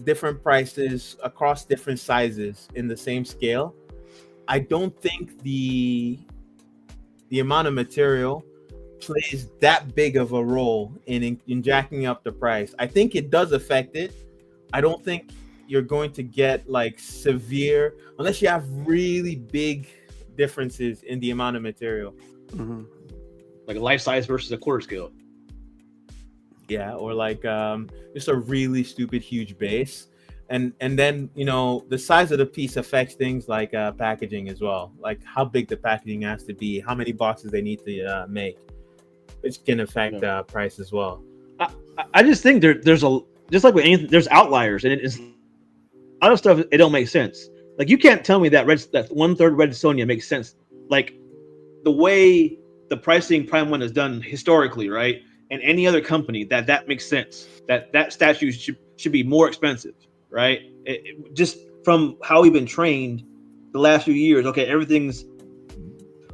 different prices across different sizes in the same scale, I don't think the amount of material plays that big of a role in jacking up the price. I think it does affect it. I don't think you're going to get like severe, unless you have really big differences in the amount of material. Like a life size versus a 1/4 scale. Yeah, or like just a really stupid huge base. And then, you know, the size of the piece affects things like packaging as well. Like how big the packaging has to be, how many boxes they need to make, which can affect price as well. I just think there's just like with anything, there's outliers, and it's a lot of stuff. It don't make sense. Like you can't tell me that 1/3 Red Sonja makes sense. Like the way the pricing Prime 1 is done historically, right? And any other company that makes sense. That statue should be more expensive, right? Just from how we've been trained the last few years, okay, everything's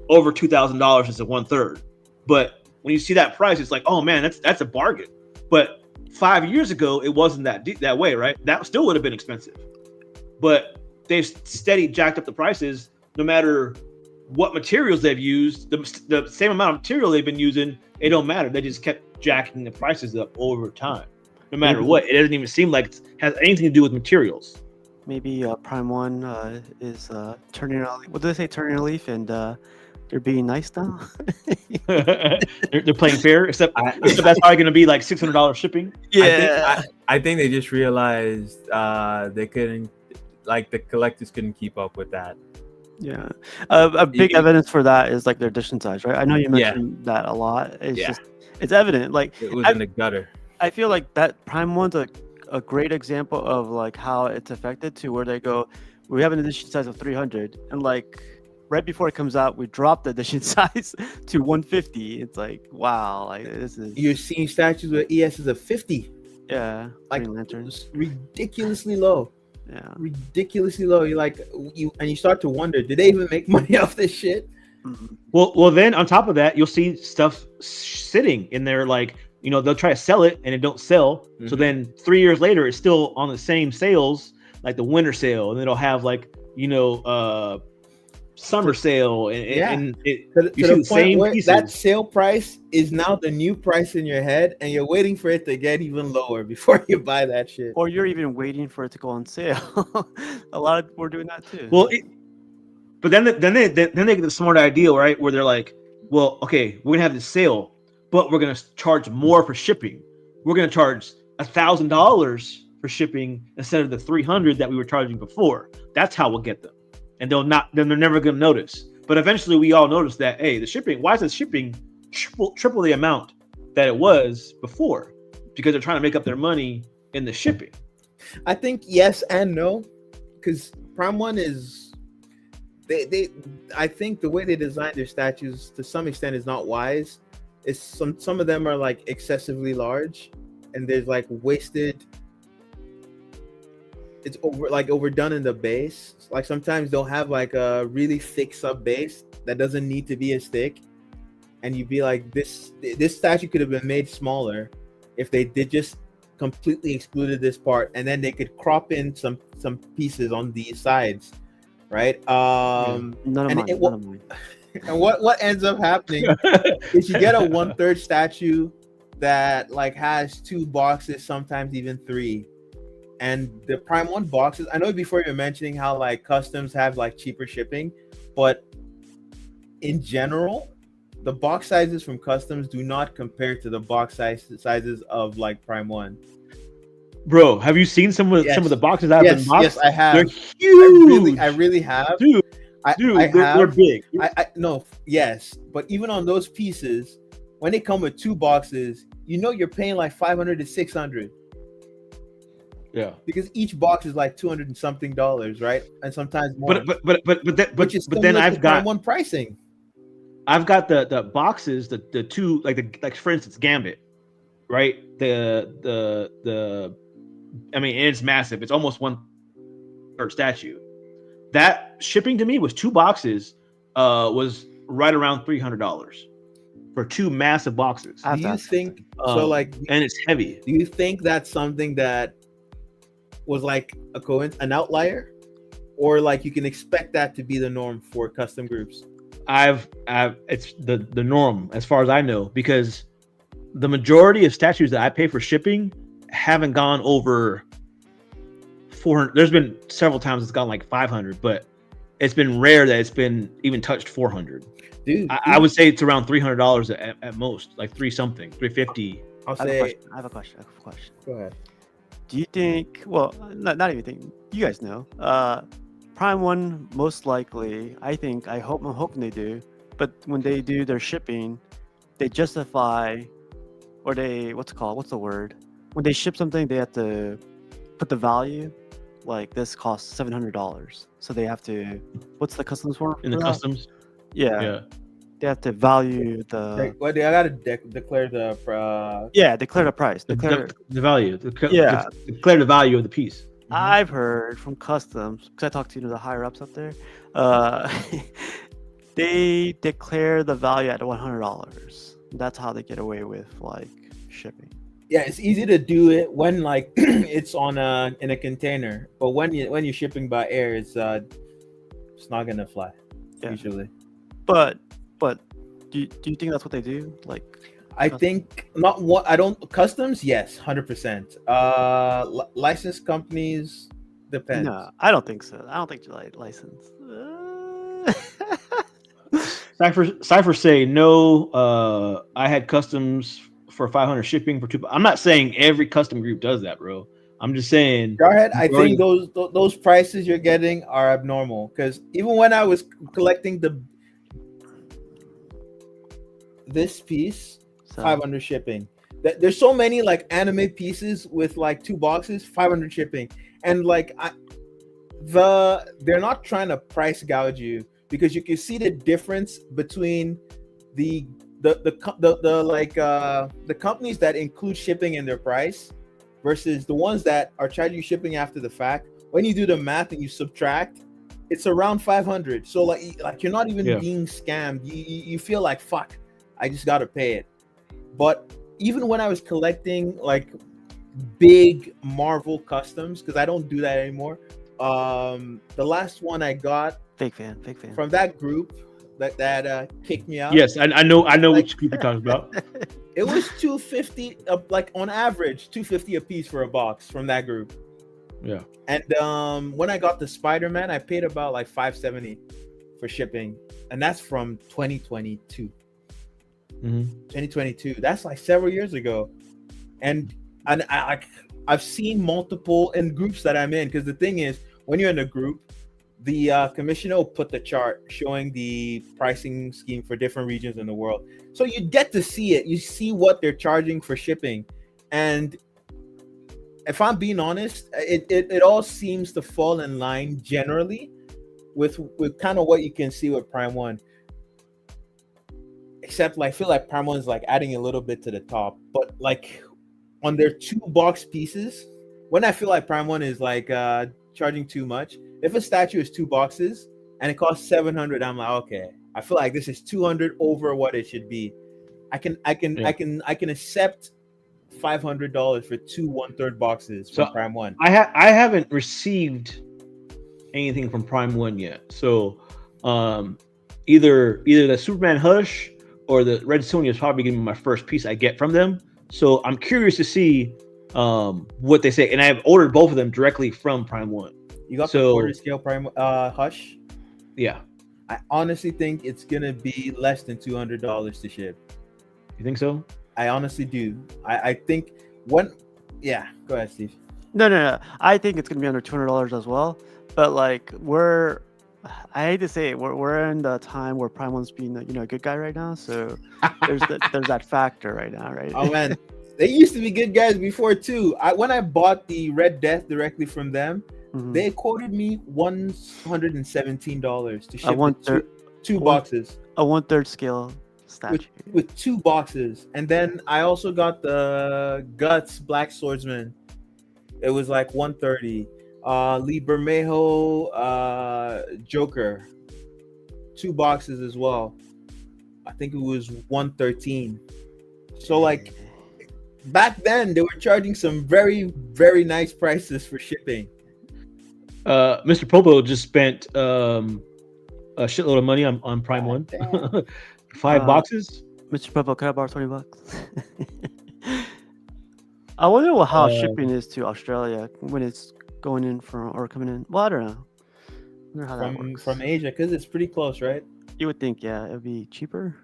over $2,000 is a 1/3. But when you see that price, it's like, oh man, that's a bargain. But 5 years ago, it wasn't that way, right? That still would have been expensive. But they've steady jacked up the prices, no matter what materials they've used. The same amount of material they've been using, it don't matter. They just kept jacking the prices up over time, no matter what. It doesn't even seem like it has anything to do with materials. Maybe Prime One is turning a leaf. What do they say? Turning a leaf, and they're being nice now. they're playing fair, except that's probably going to be like $600 shipping. Yeah, I think they just realized they couldn't, like the collectors couldn't keep up with that. yeah. A big evidence for that is like their edition size, right? I know you mentioned that a lot. It's just it's evident. Like It was in the gutter. I feel like that Prime One's a great example of like how it's affected to where they go, we have an edition size of 300, and like right before it comes out, we drop the edition size to 150. It's like, wow, like this is You're seeing statues with ESs of 50, yeah, like Green Lanterns. ridiculously low. Yeah. Ridiculously low. You're like, you start to wonder, did they even make money off this shit? Mhm. Well, then on top of that, you'll see stuff sitting in there, like, you know, they'll try to sell it and it don't sell. So Mhm. then 3 years later, it's still on the same sales, like the winter sale, and it'll have like, you know, summer sale, and you see the same pieces. That sale price is now the new price in your head, and you're waiting for it to get even lower before you buy that shit. Or you're even waiting for it to go on sale. A lot of people are doing that too. Well, but then they get the smart idea, right? Where they're like, well, okay, we're gonna have this sale, but we're gonna charge more for shipping. We're gonna charge $1,000 for shipping instead of the $300 that we were charging before. That's how we'll get them, and then they're never gonna notice. But eventually, we all notice that, hey, the shipping. Why is the shipping triple the amount that it was before? Because they're trying to make up their money in the shipping. I think yes and no, because Prime One is they I think the way they design their statues to some extent is not wise. It's some of them are like excessively large, and there's like wasted. It's overdone in the base. Like sometimes they'll have like a really thick sub base that doesn't need to be as thick, and you'd be like, this statue could have been made smaller if they did just completely excluded this part, and then they could crop in some pieces on these sides, right? None of and mine. it- None of mine. And what ends up happening is you get a 1/3 statue that like has 2 boxes, sometimes even 3. And the Prime One boxes, I know before you were mentioning how like customs have like cheaper shipping, but in general, the box sizes from customs do not compare to the box sizes of like Prime One. Bro, have you seen some of the boxes I've been boxed? Yes, I have. They're huge. I really have. Dude, I they're have. big. Yes, but even on those pieces, when they come with 2 boxes, you know you're paying like $500 to $600 Yeah. because each box is like $200 and something, right? And sometimes more. But then I've got one pricing. I've got the boxes, the two, like for instance, Gambit, right? I mean, it's massive. It's almost 1/3 statue. That shipping to me was 2 boxes, was right around $300 for 2 massive boxes. I have Do to you ask think something. so? Like, And it's heavy. do you think that's something that was like an outlier, or like you can expect that to be the norm for custom groups? It's the norm as far as I know, because the majority of statues that I pay for shipping haven't gone over 400. There's been several times it's gone like 500, but it's been rare that it's been even touched 400. Dude, I would say it's around $300 at most, like 350. I'll I say. have a question. Go ahead. Do you think? Well, not even think. You guys know. Prime One most likely. I'm hoping they do. But when they do their shipping, they justify, or they what's the word? When they ship something, they have to put the value. Like this costs $700, so they have to. What's the customs for? In the for that? customs. Yeah, they have to value the. I gotta declare the. Yeah, declare the price. Declare. The value. Yeah. Declare the value of the piece. I've heard from customs because I talked to the higher ups up there. Uh, they declare the value at $100. That's how they get away with like shipping. Yeah, it's easy to do it when like it's on in a container, but when you're shipping by air, it's not gonna fly usually. But do you think that's what they do? Like, I think not what I don't customs. Yes, 100%. Licensed companies depends. no, I don't think so. I don't think you like license. Cypher say no. I had customs for 500 shipping for 2. I'm not saying every custom group does that, bro. I'm just saying. Jarhead, I think those prices you're getting are abnormal because even when I was collecting this piece, 500 shipping. There's so many like anime pieces with like 2 boxes, 500 shipping, and like they're not trying to price gouge you because you can see the difference between the companies that include shipping in their price versus the ones that are charging you shipping after the fact. When you do the math and you subtract, it's around 500. So like you're not even being scammed. You feel like fuck, I just gotta pay it. But even when I was collecting like big Marvel customs, because I don't do that anymore. The last one I got fake fan from that group that kicked me out. Yes, I know which group you're talking about. It was $250, like on average, $250 a piece for a box from that group. Yeah. And when I got the Spider-Man, I paid about like $570 for shipping, and that's from 2022. 2022. That's like several years ago, and I've seen multiple in groups that I'm in, because the thing is, when you're in a group, the commissioner will put the chart showing the pricing scheme for different regions in the world, so you get to see it. You see what they're charging for shipping, and if I'm being honest, it all seems to fall in line generally with kind of what you can see with Prime One. Except like, I feel like Prime One is like adding a little bit to the top, but like on their 2 box pieces, when I feel like Prime One is like charging too much. If a statue is 2 boxes and it costs $700, I'm like, okay, I feel like this is $200 over what it should be. I can accept $500 for 2 1/3 boxes from Prime One. I haven't received anything from Prime One yet, so either the Superman Hush or the Red Sonja is probably giving me my first piece I get from them. So I'm curious to see what they say, and I have ordered both of them directly from Prime One. You got the quarter scale Prime Hush? Yeah. I honestly think it's gonna be less than $200 to ship. You think so? I honestly do. I think yeah. Go ahead, Steve. No. I think it's gonna be under $200 as well. But like I hate to say it, we're in the time where Prime One's being a good guy right now. So there's that factor right now, right? Oh man, they used to be good guys before too. When I bought the Red Death directly from them, they quoted me $117 to ship two boxes. A 1/3 scale statue with 2 boxes, and then I also got the Guts Black Swordsman. It was like $130. Lee Bermejo Joker, 2 boxes as well. I think it was $113. So like back then they were charging some very, very nice prices for shipping. Mr. Popo just spent a shitload of money on Prime One. 5 boxes. Mr. Popo, can I borrow $20? I wonder how shipping is to Australia when it's going in or coming in. Well, I don't know. I wonder how that works. From Asia, because it's pretty close, right? You would think, yeah, it would be cheaper.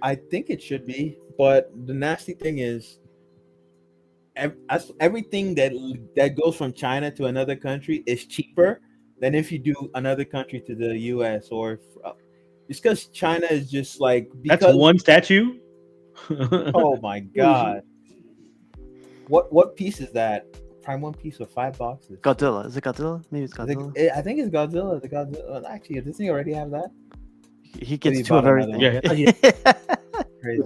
I think it should be, but the nasty thing is, everything that goes from China to another country is cheaper than if you do another country to the U.S. or just because China is just like that's one statue. Oh my god! What piece is that? Prime One piece with 5 boxes. Godzilla. Is it Godzilla? Maybe it's Godzilla. I think it's Godzilla. Actually, doesn't he already have that? He gets 2 of everything. Yeah. Crazy.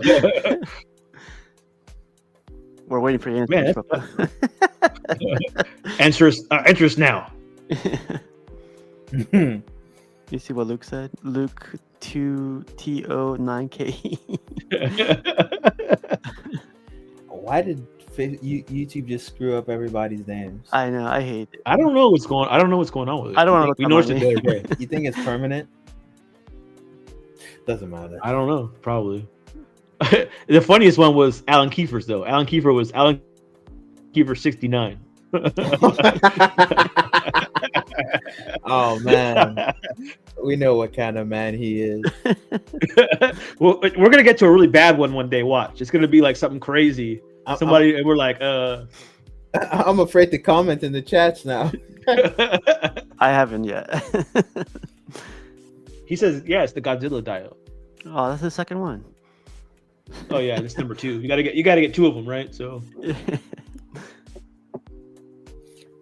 We're waiting for your Man, answers. Answer us now. You see what Luke said? Luke 2TO9K. Why did YouTube just screw up everybody's names? I know. I hate it. I don't know what's going on with it. I don't want to look We up know my it's name. a Okay, you think it's permanent? Doesn't matter. I don't know. Probably. The funniest one was Alan Kiefer's though. Alan Kiefer was Alan Kiefer 69. Oh man, we know what kind of man he is. Well, we're gonna get to a really bad one day. Watch. It's gonna be like something crazy. Somebody, and we're like, I'm afraid to comment in the chats now. I haven't yet. He says, yeah, it's the Godzilla dial. Oh, that's the second one. Oh yeah, that's number 2. You gotta get 2 of them, right? So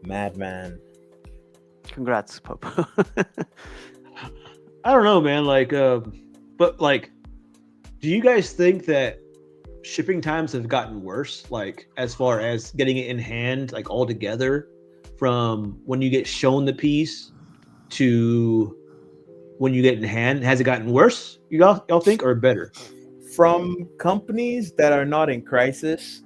Madman. Congrats, Popo. I don't know, man. Like, but like, do you guys think that shipping times have gotten worse? Like, as far as getting it in hand, like all together, from when you get shown the piece to when you get in hand, has it gotten worse? Y'all think, or better? From companies that are not in crisis,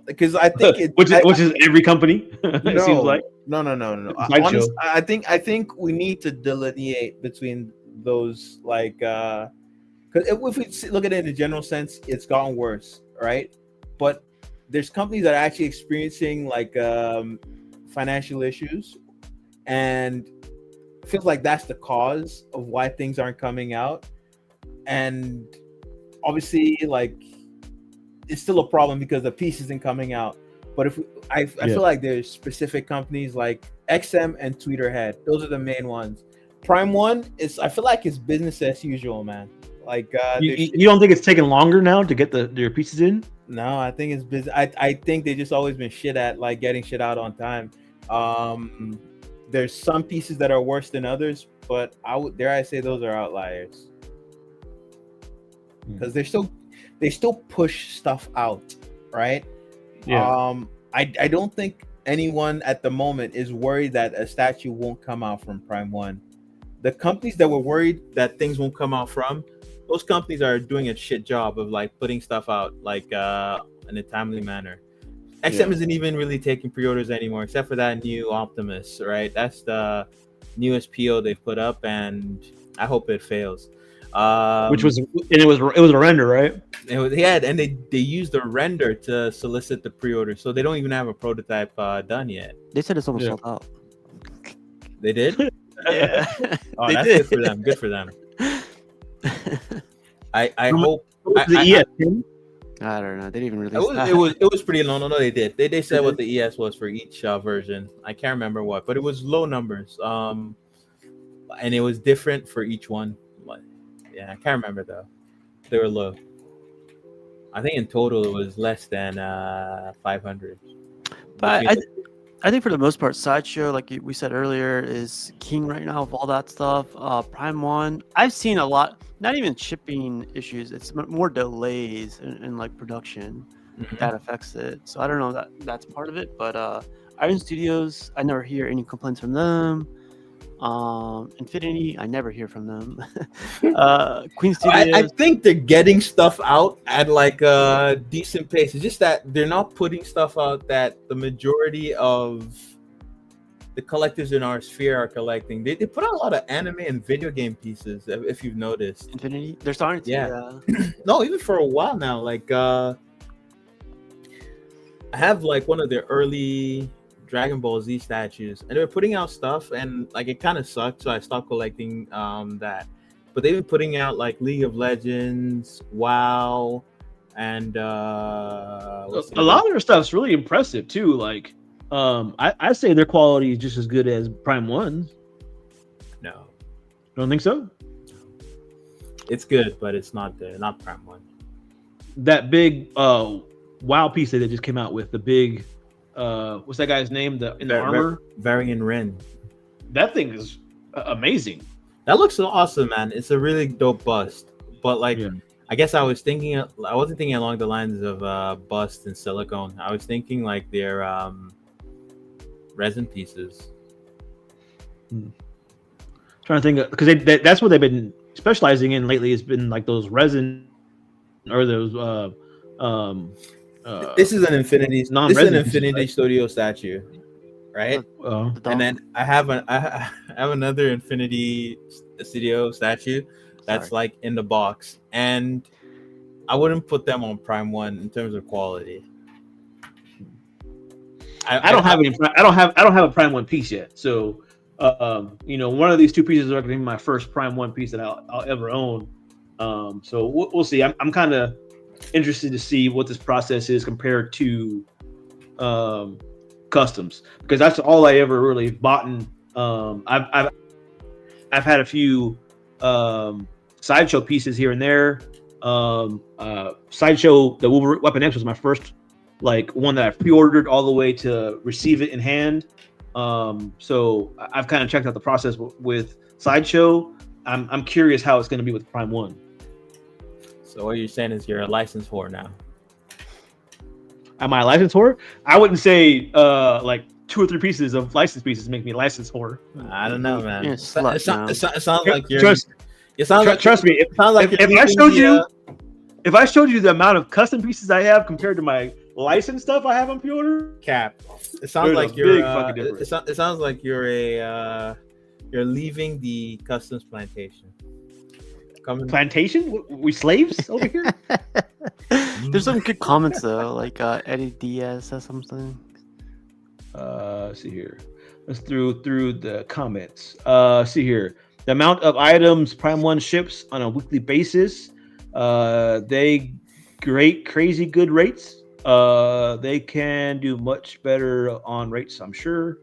because I think it, which is every company. It seems like. No. Honestly, I think we need to delineate between those, like, because if we look at it in a general sense, it's gotten worse, right? But there's companies that are actually experiencing like financial issues, and it feels like that's the cause of why things aren't coming out. And obviously, like, it's still a problem because the piece isn't coming out. But if I feel like there's specific companies like XM and Tweeterhead, those are the main ones. Prime One is, I feel like it's business as usual, man. Like, you don't think it's taking longer now to get their pieces in? No, I think it's business. I think they just always been shit at like getting shit out on time. There's some pieces that are worse than others, but dare I say those are outliers, because they still push stuff out, right? Yeah. I don't think anyone at the moment is worried that a statue won't come out from Prime One. The companies that were worried that things won't come out from, those companies are doing a shit job of like putting stuff out like in a timely manner. XM isn't even really taking pre-orders anymore, except for that new Optimus, right? That's the newest PO they've put up, and I hope it fails. Which was, and it was a render, right? And they used the render to solicit the pre-order, so they don't even have a prototype done yet. They said it's almost sold out. They did? Yeah. Oh, They that's did. good for them. Good for them. I hope The ES. I don't know. They didn't even release that. it was pretty low. No, they did. They said what the ES was for each version. I can't remember what, but it was low numbers. And it was different for each one. Yeah, I can't remember though. They were low. I think in total it was less than 500. But I think for the most part, Sideshow, like we said earlier, is king right now of all that stuff. Prime One, I've seen a lot, not even shipping issues. It's more delays in like production that affects it. So I don't know that that's part of it. But Iron Studios, I never hear any complaints from them. Infinity, I never hear from them. Queen Studios, I think they're getting stuff out at like a decent pace. It's just that they're not putting stuff out that the majority of the collectors in our sphere are collecting. They put out a lot of anime and video game pieces, if you've noticed. Infinity, they're starting to. Yeah. No, even for a while now. Like I have like one of their early Dragon Ball Z statues, and they were putting out stuff, and like it kind of sucked, so I stopped collecting that. But they've been putting out like League of Legends, WoW, and a lot of their stuff's really impressive too. Like, I say their quality is just as good as Prime One's. No, Don't think so? it's good, but it's not Prime One. That big WoW piece that they just came out with, the big what's that guy's name? In the armor? Varian Ren. That thing is amazing. That looks awesome, man. It's a really dope bust. But like, I guess I wasn't thinking along the lines of bust and silicone. I was thinking like their resin pieces. Trying to think because that's what they've been specializing in lately. Has been like those resin or those This is an Infinity. This is an non-resin Infinity pieces, Studio statue, right? The And then I have another Infinity Studio statue that's Sorry. like in the box, and I wouldn't put them on Prime One in terms of quality. I don't have any. I don't have a Prime One piece yet. So, one of these two pieces are going to be my first Prime One piece that I'll ever own. So we'll see. I'm kind of interested to see what this process is compared to customs, because that's all I ever really bought. And I've had a few Sideshow pieces here and there. Sideshow, the Wolverine Weapon X was my first one that I pre-ordered all the way to receive it in hand. So I've kind of checked out the process with Sideshow. I'm curious how it's going to be with Prime One. So what you're saying is you're a licensed whore now. Am I a licensed whore? I wouldn't say 2 or 3 pieces of licensed pieces make me a licensed whore. I don't know, man. Yeah, It sounds like you're. Trust me. If I showed you the amount of custom pieces I have compared to my licensed stuff I have on pre-order, Cap. It sounds There's like a you're. big fucking difference. It sounds like you're you're leaving the customs plantation. plantation? We slaves over here? There's some good comments though, like Eddie Diaz says something. Let's see here. Let's through the comments. See here. The amount of items Prime One ships on a weekly basis. They crazy good rates. They can do much better on rates, I'm sure.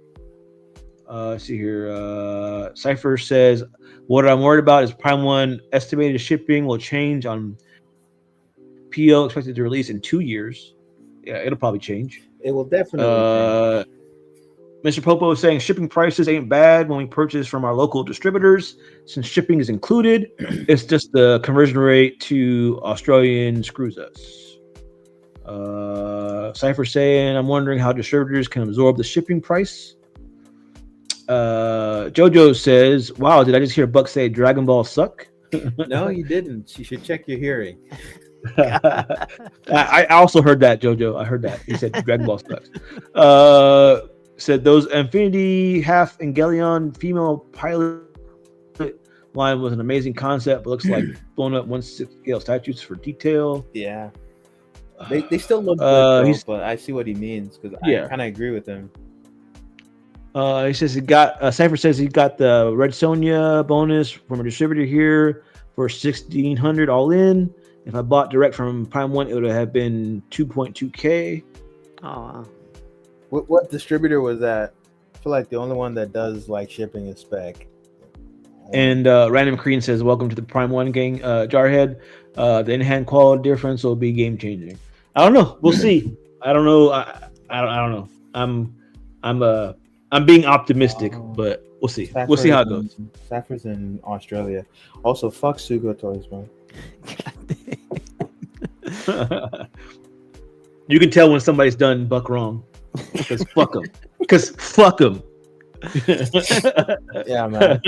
See here. Cypher says, what I'm worried about is Prime One estimated shipping will change on PO expected to release in 2 years. Yeah, it'll probably change. It will definitely change. Mr. Popo is saying shipping prices ain't bad when we purchase from our local distributors. Since shipping is included, it's just the conversion rate to Australian screws us. Cypher saying, I'm wondering how distributors can absorb the shipping price. Jojo says, wow, did I just hear Buck say Dragon Ball suck? No, you didn't. You should check your hearing. I also heard that, Jojo. I heard that. He said Dragon Ball sucks. Said those Infinity Half Evangelion female pilot line was an amazing concept, but looks like blown up 1/6 scale statues for detail. Yeah. They still look good, though, but I see what he means because I kind of agree with him. He says he got Cypher says he got the Red Sonja bonus from a distributor here for $1,600 all in. If I bought direct from Prime One, it would have been $2.2K. Oh wow. What distributor was that? I feel like the only one that does like shipping is Spec. And Random Korean says, welcome to the Prime One gang, Jarhead. The in-hand quality difference will be game changing. I don't know. We'll see. I don't know. I don't know. I'm being optimistic, but we'll see. We'll see how it goes. Saffron's in Australia. Also, fuck Sugo Toys, man. You can tell when somebody's done Buck wrong. Because fuck them. Because fuck them. Yeah, man.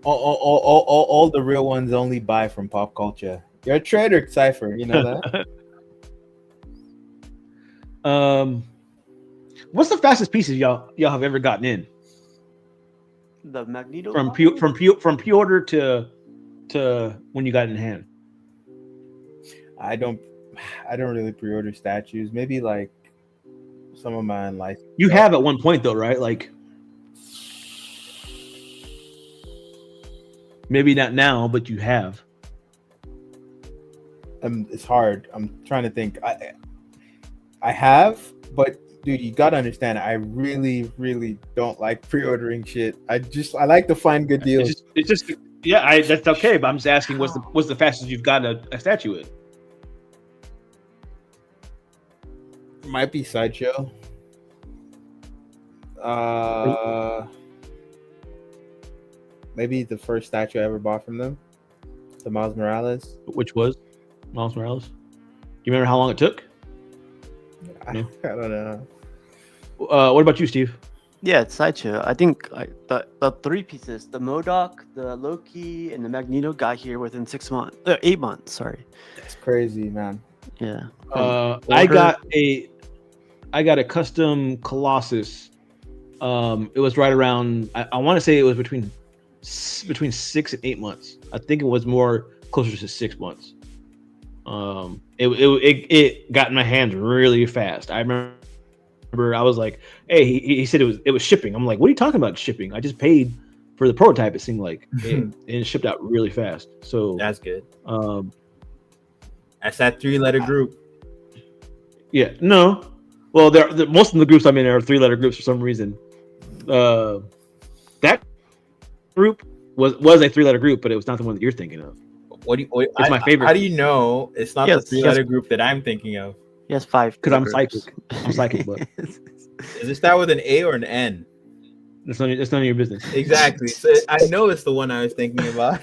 All the real ones only buy from pop culture. You're a traitor, Cypher. You know that. What's the fastest pieces y'all have ever gotten in? The Magneto From pre-order to when you got it in hand. I don't really pre-order statues. Maybe like some of mine, like you have at one point though, right? Like maybe not now, but you have. It's hard. I'm trying to think. I have, but dude, you gotta understand. I really, really don't like pre-ordering shit. I like to find good deals. It's just that's okay. But I'm just asking, what's the fastest you've gotten a statue in? Might be Sideshow. Maybe the first statue I ever bought from them. The Miles Morales. which was Miles Morales. Do you remember how long it took? I No. don't know. What about you, Steve? Yeah, it's Sideshow. I think the three pieces, the MODOK, the Loki, and the Magneto got here within 6 months, 8 months. Sorry. It's crazy, man. Yeah. I got a custom Colossus. It was right around. I want to say it was between 6 and 8 months. I think it was more closer to 6 months. It got in my hands really fast. I remember I was like, "Hey," he said it was shipping. I'm like, "What are you talking about shipping? I just paid for the prototype." It seemed like it shipped out really fast. So That's good. That's that 3-letter group. Yeah, no. Well, most of the groups I'm in are 3-letter groups for some reason. That group was a 3-letter group, but it was not the one that you're thinking of. It's my favorite. How do you know it's not Yes, the 3-letter group that I'm thinking of? He has 5. Because I'm groups. psychic. I'm psychic, but Does it start with an A or an N? it's none of your business. Exactly. So I know it's the one I was thinking about.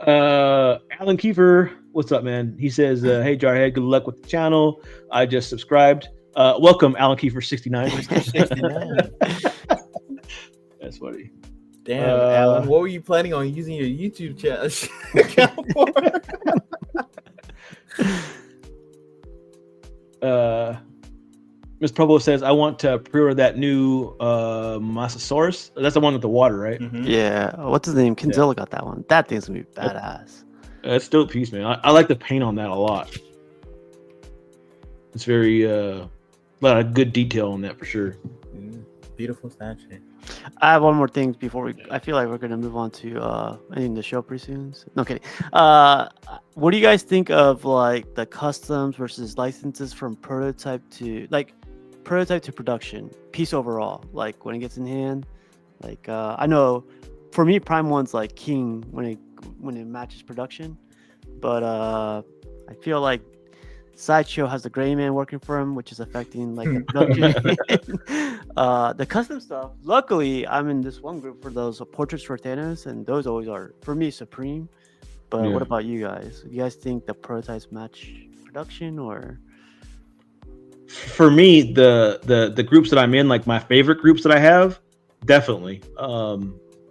Alan Kiefer, what's up, man? He says, "Hey, Jarhead, good luck with the channel. I just subscribed. Welcome, Alan Kiefer 69." 69. That's funny. Damn, Alan, what were you planning on using your YouTube account for? Miss Provo says, "I want to pre-order that new Mosasaurus." That's the one with the water, right? Mhm. Yeah. What's his name? Kinzilla got that one. That thing's gonna be badass. That's still a piece, man. I like the paint on that a lot. It's very a lot of good detail on that for sure. Beautiful statue. I have one more thing before I feel like we're gonna move on to ending the show pretty soon. No kidding. What do you guys think of like the customs versus licenses from prototype to production piece overall? Like when it gets in hand, like I know for me Prime 1's like king when it matches production, but I feel like Sideshow has the gray man working for him, which is affecting like the production. The custom stuff. Luckily, I'm in this one group for those portraits for Thanos, and those always are for me supreme. But Yeah. what about you guys? You guys think the prototypes match production, or For me, the groups that I'm in, like my favorite groups that I have, definitely.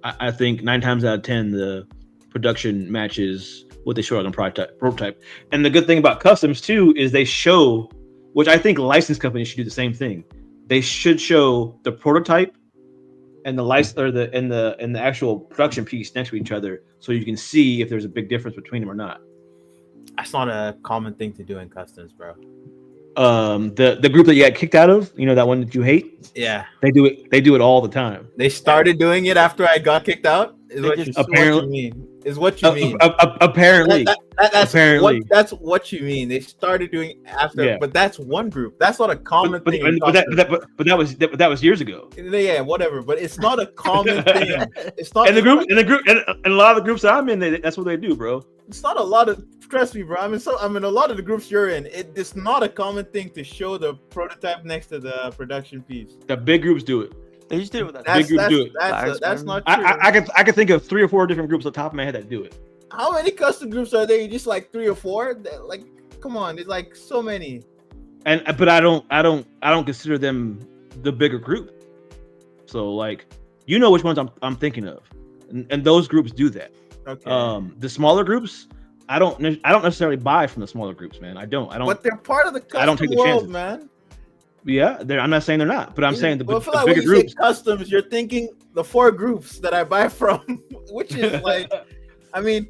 I think 9 times out of 10 the production matches what they showed on prototype. And the good thing about customs too is they show, which I think license companies should do the same thing. They should show the prototype and the license or the actual production piece next to each other, so you can see if there's a big difference between them or not. That's not a common thing to do in customs, bro. The group that you got kicked out of, you know, that one that you hate, Yeah. they do it all the time. They started doing it after I got kicked out? Is what you mean. Is what you mean. Apparently. That's what you mean. They started doing it after, Yeah. but that's one group. That's not a common thing. in But that was years ago. yeah, whatever. But it's not a common thing. It's not. And a lot of the groups that I'm in, that's what they do, bro. It's not a lot of. Trust me, bro. I mean, a lot of the groups you're in, it's not a common thing to show the prototype next to the production piece. The big groups do it. they just did it with that. Big groups do it. That's not true. I can think of 3 or 4 different groups on top of my head that do it. How many custom groups are there? Just like 3 or 4? Like, come on, there's like so many. But I don't consider them the bigger group. So like, you know which ones I'm thinking of, and those groups do that. Okay. The smaller groups, I don't necessarily buy from the smaller groups, man. I don't. But they're part of the custom I don't take the world, chances. man. Yeah, I'm not saying they're not, but I'm saying the, Well, I the feel like bigger when you groups. say customs, you're thinking the 4 groups that I buy from, which is like, I mean,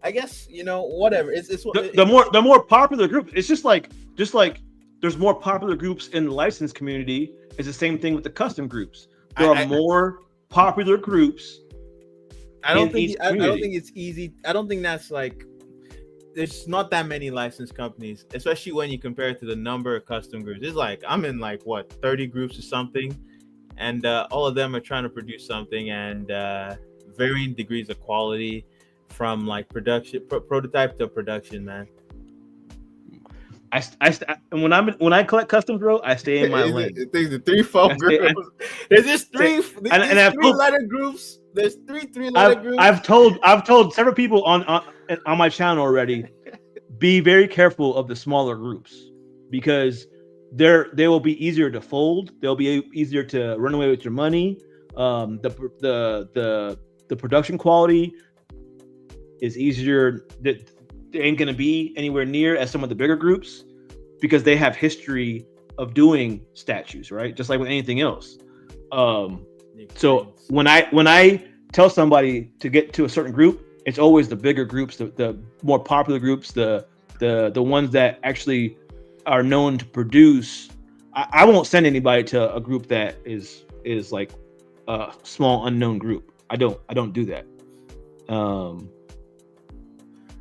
I guess, you know, whatever. It's the more popular group. It's just like there's more popular groups in the license community. It's the same thing with the custom groups. There are more popular groups. I don't in think each I don't community. think it's easy. I don't think that's like there's not that many license companies, especially when you compare it to the number of custom groups. It's like I'm in like what 30 groups or something, and all of them are trying to produce something and varying degrees of quality from like production prototype to production, man. And when I collect customs, bro, I stay in my lane. There's the 3-4 groups. There's just three letter groups. There's three letter groups. I've told several people on my channel already. Be very careful of the smaller groups because they will be easier to fold. They'll be easier to run away with your money. The production quality is easier. That they ain't gonna be anywhere near as some of the bigger groups because they have history of doing statues, right? Just like with anything else. So when I tell somebody to get to a certain group, it's always the bigger groups, the more popular groups, the ones that actually are known to produce. I won't send anybody to a group that is like a small unknown group. I don't do that.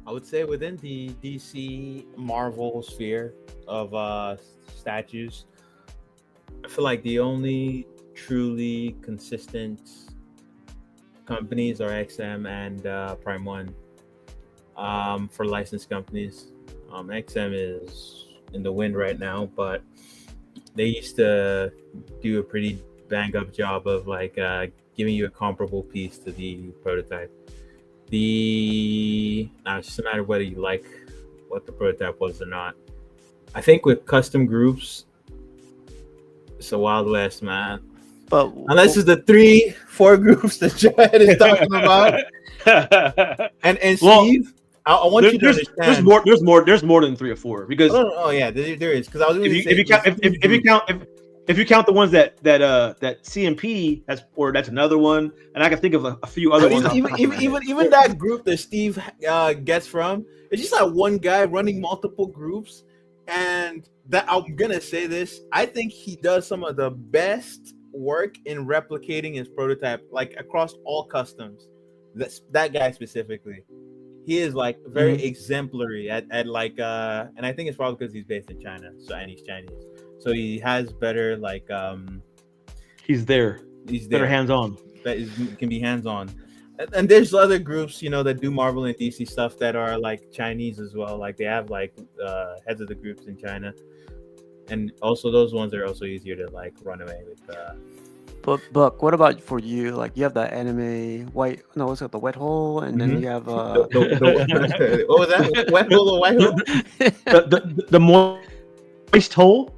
I would say within the DC Marvel sphere of statues, I feel like the only truly consistent companies are XM and Prime One for licensed companies. XM is in the wind right now, but they used to do a pretty bang up job of like giving you a comparable piece to the prototype. It's just a matter of whether you like what the prototype was or not. I think with custom groups, it's a wild west, man. But unless it's the 3-4 groups that Joed is talking about, and Steve, I want you to understand. There's more than 3 or 4 because there is because I was going to say if you count the ones that CMP has, or that's another one, and I can think of a few other ones. Even that group that Steve gets from, it's just like one guy running multiple groups, and that I'm gonna say this. I think he does some of the best work in replicating his prototype, like across all customs. That guy specifically, he is like very exemplary at like, and I think it's probably because he's based in China, and he's Chinese. So he has better like he's there better hands-on, that can be hands-on, and there's other groups that do Marvel and DC stuff that are like Chinese as well, like they have like heads of the groups in China, and also those ones are also easier to like run away with. But Buck, what about for you? Like you have that anime what's it, the wet hole, and then you have what was that? Wet hole or white hole? the moist hole.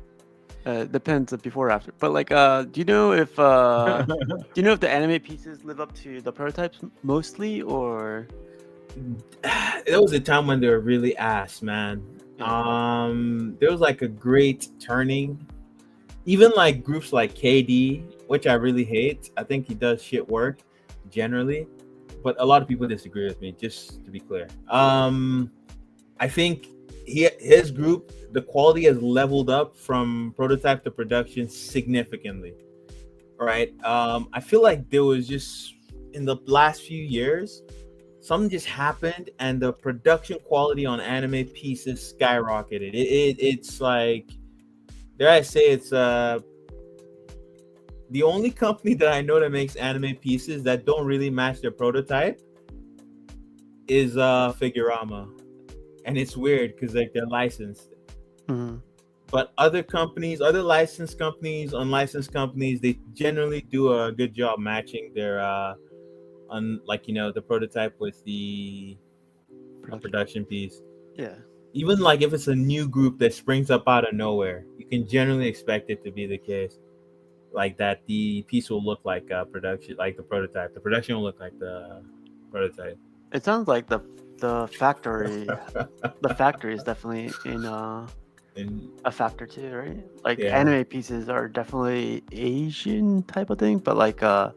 Depends before or after, but like do you know if the anime pieces live up to the prototypes mostly, or there was a time when they were really ass, man. There was like a great turning, even like groups like KD, which I really hate. I think he does shit work generally, but a lot of people disagree with me, just to be clear. I think his group, the quality has leveled up from prototype to production significantly. All right. I feel like there was just in the last few years, something just happened and the production quality on anime pieces skyrocketed. It's like, dare I say, it's the only company that I know that makes anime pieces that don't really match their prototype is Figurama. And it's weird because like they're licensed. But other companies, other licensed companies, unlicensed companies, they generally do a good job matching their the prototype with the production piece. Yeah. Even like if it's a new group that springs up out of nowhere, you can generally expect it to be the case. Like that the piece will look like production, like the prototype. The production will look like the prototype. It sounds like the factory is definitely in a factor too, right? Like anime pieces are definitely Asian type of thing, but like the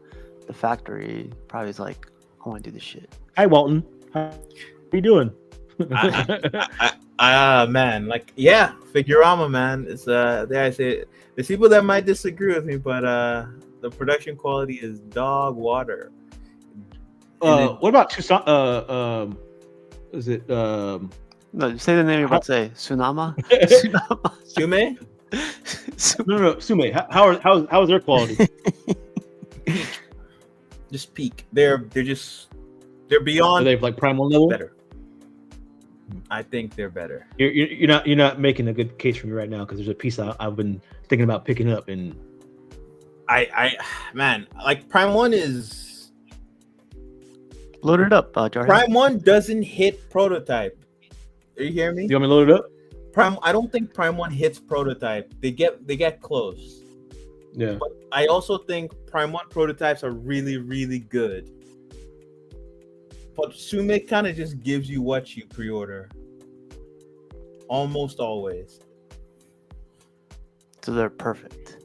factory probably is like, I want to do this shit. Hi Walton, how you doing? Man, like Figurama, man. It's there I say there's people that might disagree with me, but the production quality is dog water. What about Tucson? Is it no, say the name you're about to say. Tsunama? Sume? No, Sume. How's their quality? Just peak. They're beyond. Are they like primal level? Better. I think they're better. You're not making a good case for me right now because there's a piece I've been thinking about picking up, and Man, like Prime 1 is Load it up, Jarhead. Prime 1 doesn't hit prototype. Are you hearing me? you want me to load it up? I don't think Prime 1 hits prototype. They get close. Yeah. But I also think Prime 1 prototypes are really, really good. But Sume kind of just gives you what you pre-order. Almost always. So they're perfect.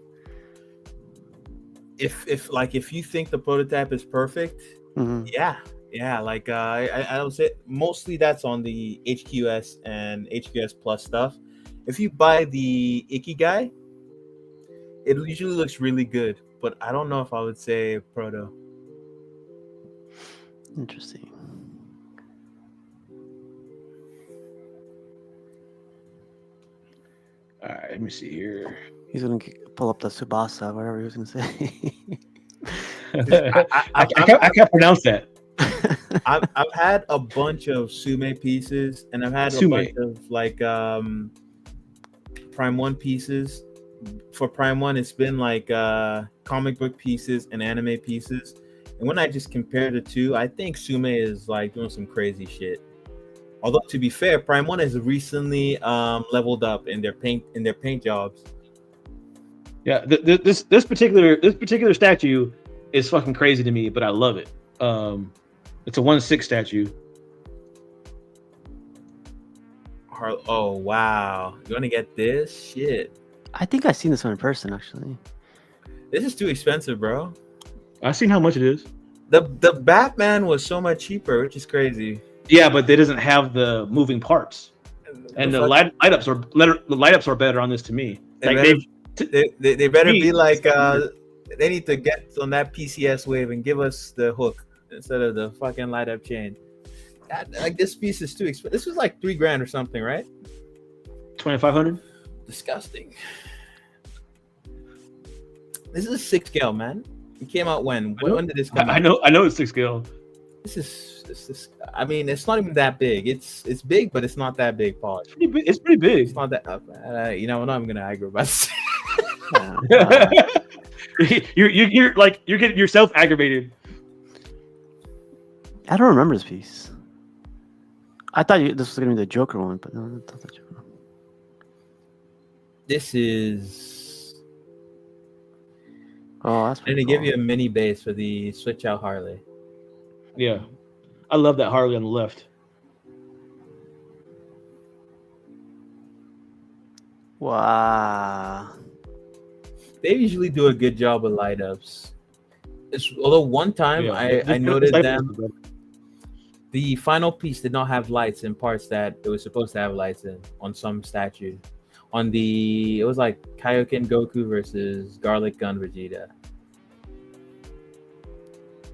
If you think the prototype is perfect, Mhm. yeah. Like I would say mostly that's on the HQS and HQS Plus stuff. If you buy the Ikigai, it usually looks really good, but I don't know if I would say proto. Interesting. All right, let me see here. He's gonna pull up the Tsubasa, whatever he was gonna say. I can't pronounce that. I've had a bunch of Sume pieces, and I've had Sume. a bunch of like Prime 1 pieces. For Prime 1, it's been like comic book pieces and anime pieces. And when I just compare the two, I think Sume is like doing some crazy shit. Although to be fair, Prime 1 has recently leveled up in their paint jobs. Yeah, this particular statue is fucking crazy to me, but I love it. It's a 1/6 statue. Oh wow, you want to get this shit? I think I've seen this one in person actually. This is too expensive, bro. I've seen how much it is. The Batman was so much cheaper, which is crazy. Yeah, but it doesn't have the moving parts, and the light ups are better on this to me. They Like they better me, be like they need to get on that PCS wave and give us the hook instead of the fucking light up chain. Like this piece is too expensive. This was like $3,000 or something, right? 2,500. Disgusting. This is a 6 scale, man. It came out when? When did this come out? I know it's 6 scale. This is. I mean, it's not even that big. It's big, but it's not that big, Paul. It's pretty big. It's not that. You know, I'm not gonna aggro about this. You're getting yourself aggravated. I don't remember this piece. I thought this was gonna be the Joker one, but no, that's not the Joker one. This is. Oh, that's And pretty they give you a mini base for the switch out Harley. Yeah, I love that Harley on the left. Wow. They usually do a good job with light ups. Although one time I noted them, the final piece did not have lights in parts that it was supposed to have lights in on some statue. It was like Kaioken Goku versus Garlic Gun Vegeta.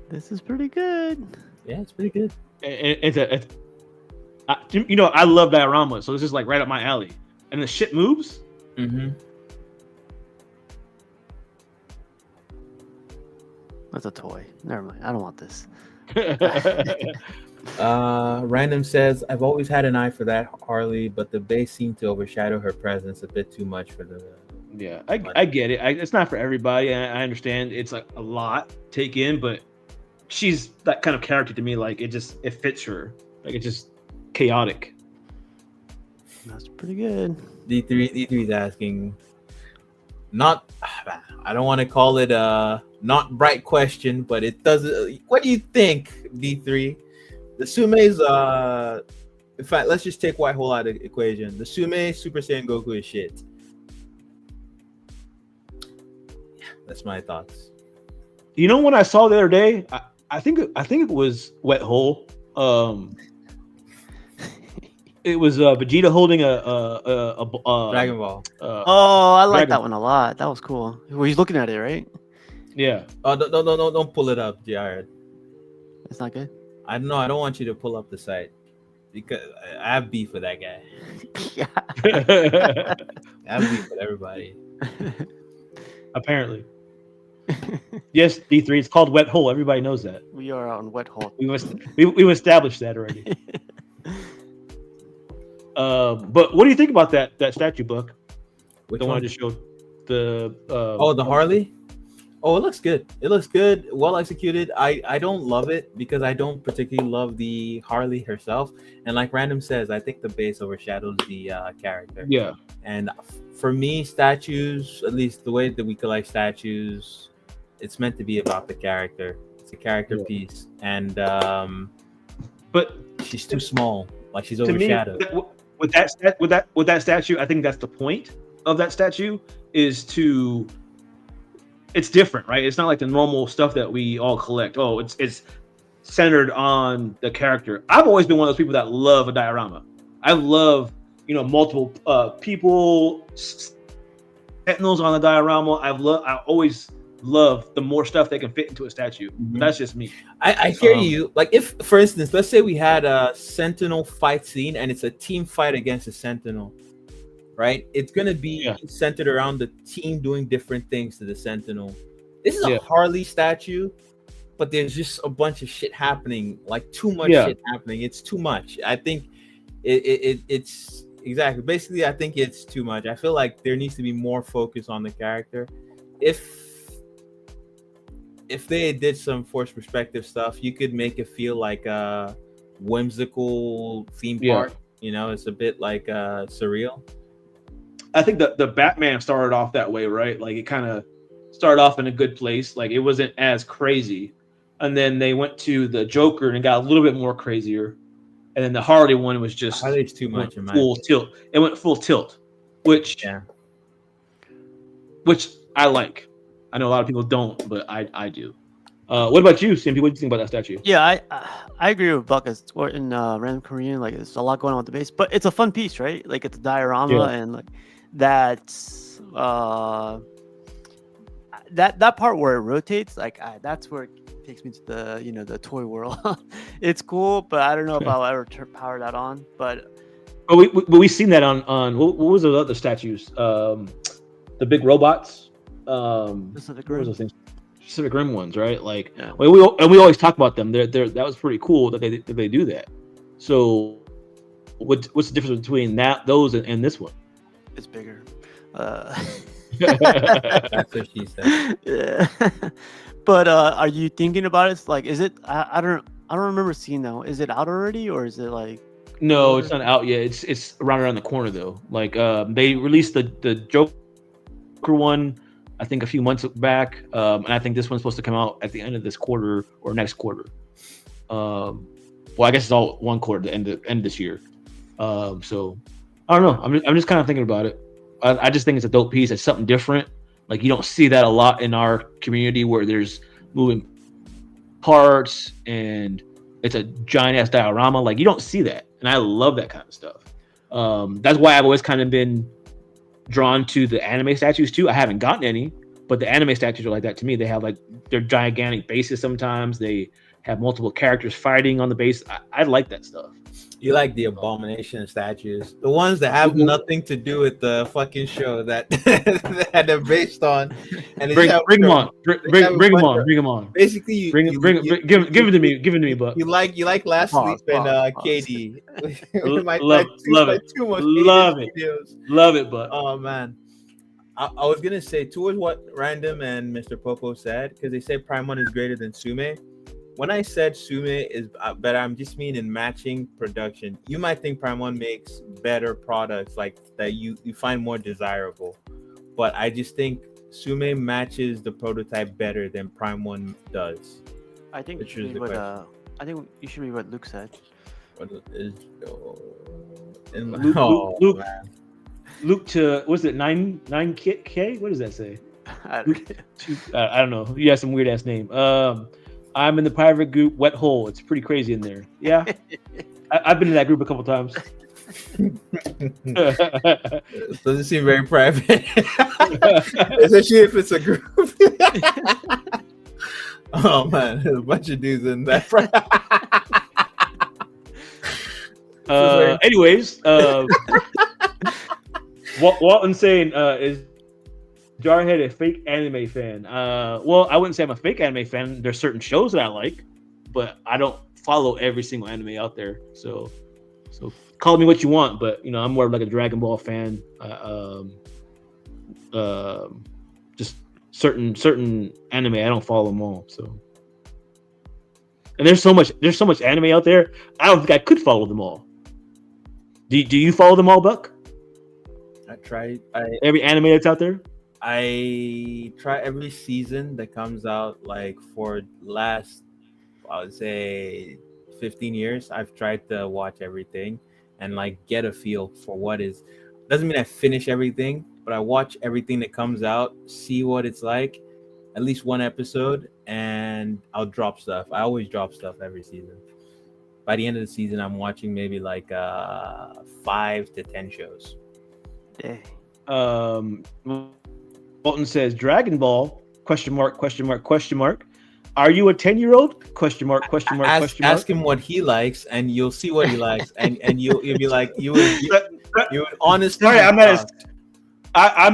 This is pretty good. Yeah, it's pretty good. I love diorama, so this is like right up my alley. And the shit moves. Mm-hmm. That's a toy. Never mind. I don't want this. Random says, I've always had an eye for that Harley, but the base seemed to overshadow her presence a bit too much for the. Yeah, I get it. It's not for everybody. I understand it's like a lot to take in, but she's that kind of character to me. Like it fits her. Like it's just chaotic. That's pretty good. D3 is asking, I don't want to call it a not bright question, but it doesn't. What do you think, D3? The Sume's in fact, let's just take White Hole out of the equation. The Sume Super Saiyan Goku is shit. Yeah, that's my thoughts. You know what I saw the other day? I think it was Wet Hole. It was Vegeta holding a Dragon Ball. I like Dragon- that one a lot. That was cool. Well, he's looking at it, right? Yeah. Oh, don't pull it up, Jared. It's not good. I don't know. I don't want you to pull up the site because I have beef with that guy. Yeah. I have beef with everybody. Apparently. Yes, D3. It's called Wet Hole. Everybody knows that. We are on Wet Hole. We established that already. But what do you think about that statue, Buck? Which The one I one? just showed. The Oh, the Harley. Oh, it looks good. It looks good. Well executed. I don't love it because I don't particularly love the Harley herself. And like Random says, I think the base overshadows the character. Yeah. And for me, statues, at least the way that we collect statues, it's meant to be about the character. It's a character piece, and But she's too small. Like she's to me, overshadowed. with that statue, I think that's the point of that statue is to. It's different, right? It's not like the normal stuff that we all collect. Oh, it's centered on the character. I've always been one of those people that love a diorama. I love, multiple people, sentinels on the diorama. I always love the more stuff they can fit into a statue. Mhm. That's just me. I hear you. Like if, for instance, let's say we had a Sentinel fight scene and it's a team fight against a Sentinel, right? It's gonna be centered around the team doing different things to the Sentinel. This is a Harley statue, but there's just a bunch of shit happening, like too much shit happening. It's too much. I think it's exactly. Basically, I think it's too much. I feel like there needs to be more focus on the character. If they did some forced perspective stuff, you could make it feel like a whimsical theme park. It's a bit like surreal. I think the Batman started off that way, right? Like it kind of started off in a good place. Like it wasn't as crazy. And then they went to the Joker and got a little bit more crazier. And then the Harley one was just Harley's too much. Full tilt. It went full tilt, which I like. I know a lot of people don't, but I do. What about you, Simpy? What do you think about that statue? Yeah, I agree with Buck. It's in Random Korean. Like, there's a lot going on with the base, but it's a fun piece, right? Like, it's a diorama, and like that's that part where it rotates. Like, that's where it takes me to the the toy world. It's cool, but I don't know if I'll ever power that on. But we've seen that on what was the other statues? The big robots. Pacific Rim. Those things? Pacific Rim ones, right? Like, we always talk about them. That was pretty cool that they do that. So, what's the difference between those and this one? It's bigger. That's what she said. Yeah. But are you thinking about it? It's like, is it? I don't remember seeing that one. Is it out already, or is it like? No, it's not out yet. It's around the corner though. Like they released the Joker one, I think a few months back, and I think this one's supposed to come out at the end of this quarter or next quarter. Well, I guess it's all one quarter, the end of this year. So I don't know. I'm just kind of thinking about it. I just think it's a dope piece. It's something different. Like you don't see that a lot in our community where there's moving parts and it's a giant ass diorama. Like you don't see that, and I love that kind of stuff. That's why I've always kind of been drawn to the anime statues too. I haven't gotten any, but the anime statues are like that to me. They have like their gigantic bases. Sometimes they have multiple characters fighting on the base. I like that stuff. You like the Abomination statues, the ones that have nothing to do with the fucking show that they're based on. And bring them on. Bring them on. Basically, give it to me. Give it to me, but you like Last Sleep and KD. Love it, but oh man, I was gonna say towards what Random and Mr. Popo said, because they say Prime 1 is greater than Sume. When I said Sume is better, I'm just meaning matching production. You might think Prime 1 makes better products like that you find more desirable, but I just think Sume matches the prototype better than Prime 1 does. I think it should be what you should be what Luke said. What is Luke to what's it 9K? What does that say? I don't know. You have some weird ass name. I'm in the private group Wet Hole. It's pretty crazy in there. Yeah, I've been in that group a couple times. Doesn't seem very private, especially if it's a group. Oh man, there's a bunch of dudes in that. Anyways, Walton's saying is Jarhead a fake anime fan? Well, I wouldn't say I'm a fake anime fan. There's certain shows that I like, but I don't follow every single anime out there. So So call me what you want, but I'm more of like a Dragon Ball fan. Just certain anime, I don't follow them all. So, and there's so much anime out there. I don't think I could follow them all. Do you follow them all, Buck? Every anime that's out there. I try every season that comes out, like for last, I would say 15 years. I've tried to watch everything and like get a feel for what is. Doesn't mean I finish everything, but I watch everything that comes out, see what it's like, at least one episode, and I'll drop stuff. I always drop stuff every season. By the end of the season, I'm watching maybe like 5 to 10 shows. Dang. Bolton says Dragon Ball ? Are you a 10-year-old ? ? Ask him what he likes, and you'll see what he likes, and you'll be like you would honestly. Sorry, I'm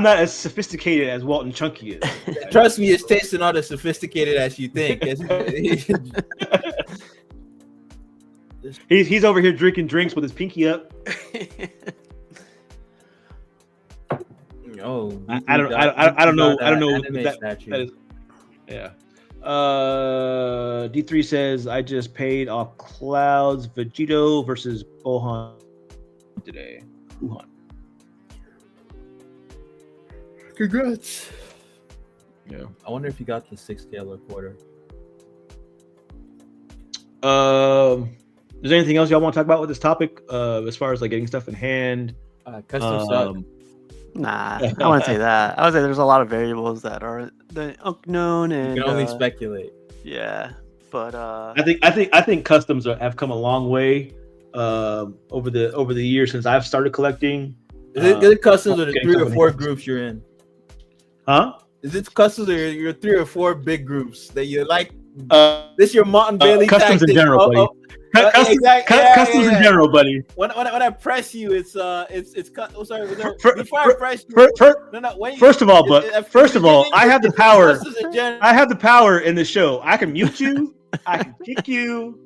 not as sophisticated as Walton Chunky is. Trust me, his tastes are not as sophisticated as you think. He's over here drinking drinks with his pinky up. Oh, I don't know that is. Yeah. D3 says I just paid off Clouds Vegito versus Gohan today. Wuhan. Congrats. Yeah. I wonder if you got the 6K quarter. Is there anything else y'all want to talk about with this topic? As far as like getting stuff in hand, Custom suck. Nah, I wouldn't say that. I would say there's a lot of variables that are the unknown, and You can only speculate. Yeah, but I think customs have come a long way over the years since I've started collecting. Is it customs or the 3 or 4 groups you're in? Huh? Is it customs or your 3 or 4 big groups that you like? This your Martin Bailey customs tactic. in general, buddy. Customs in general, buddy. When I press you, it's cut. Oh, sorry. Before I press you, First of all, I have the power. I have the power in the show. I can mute you. I can kick you.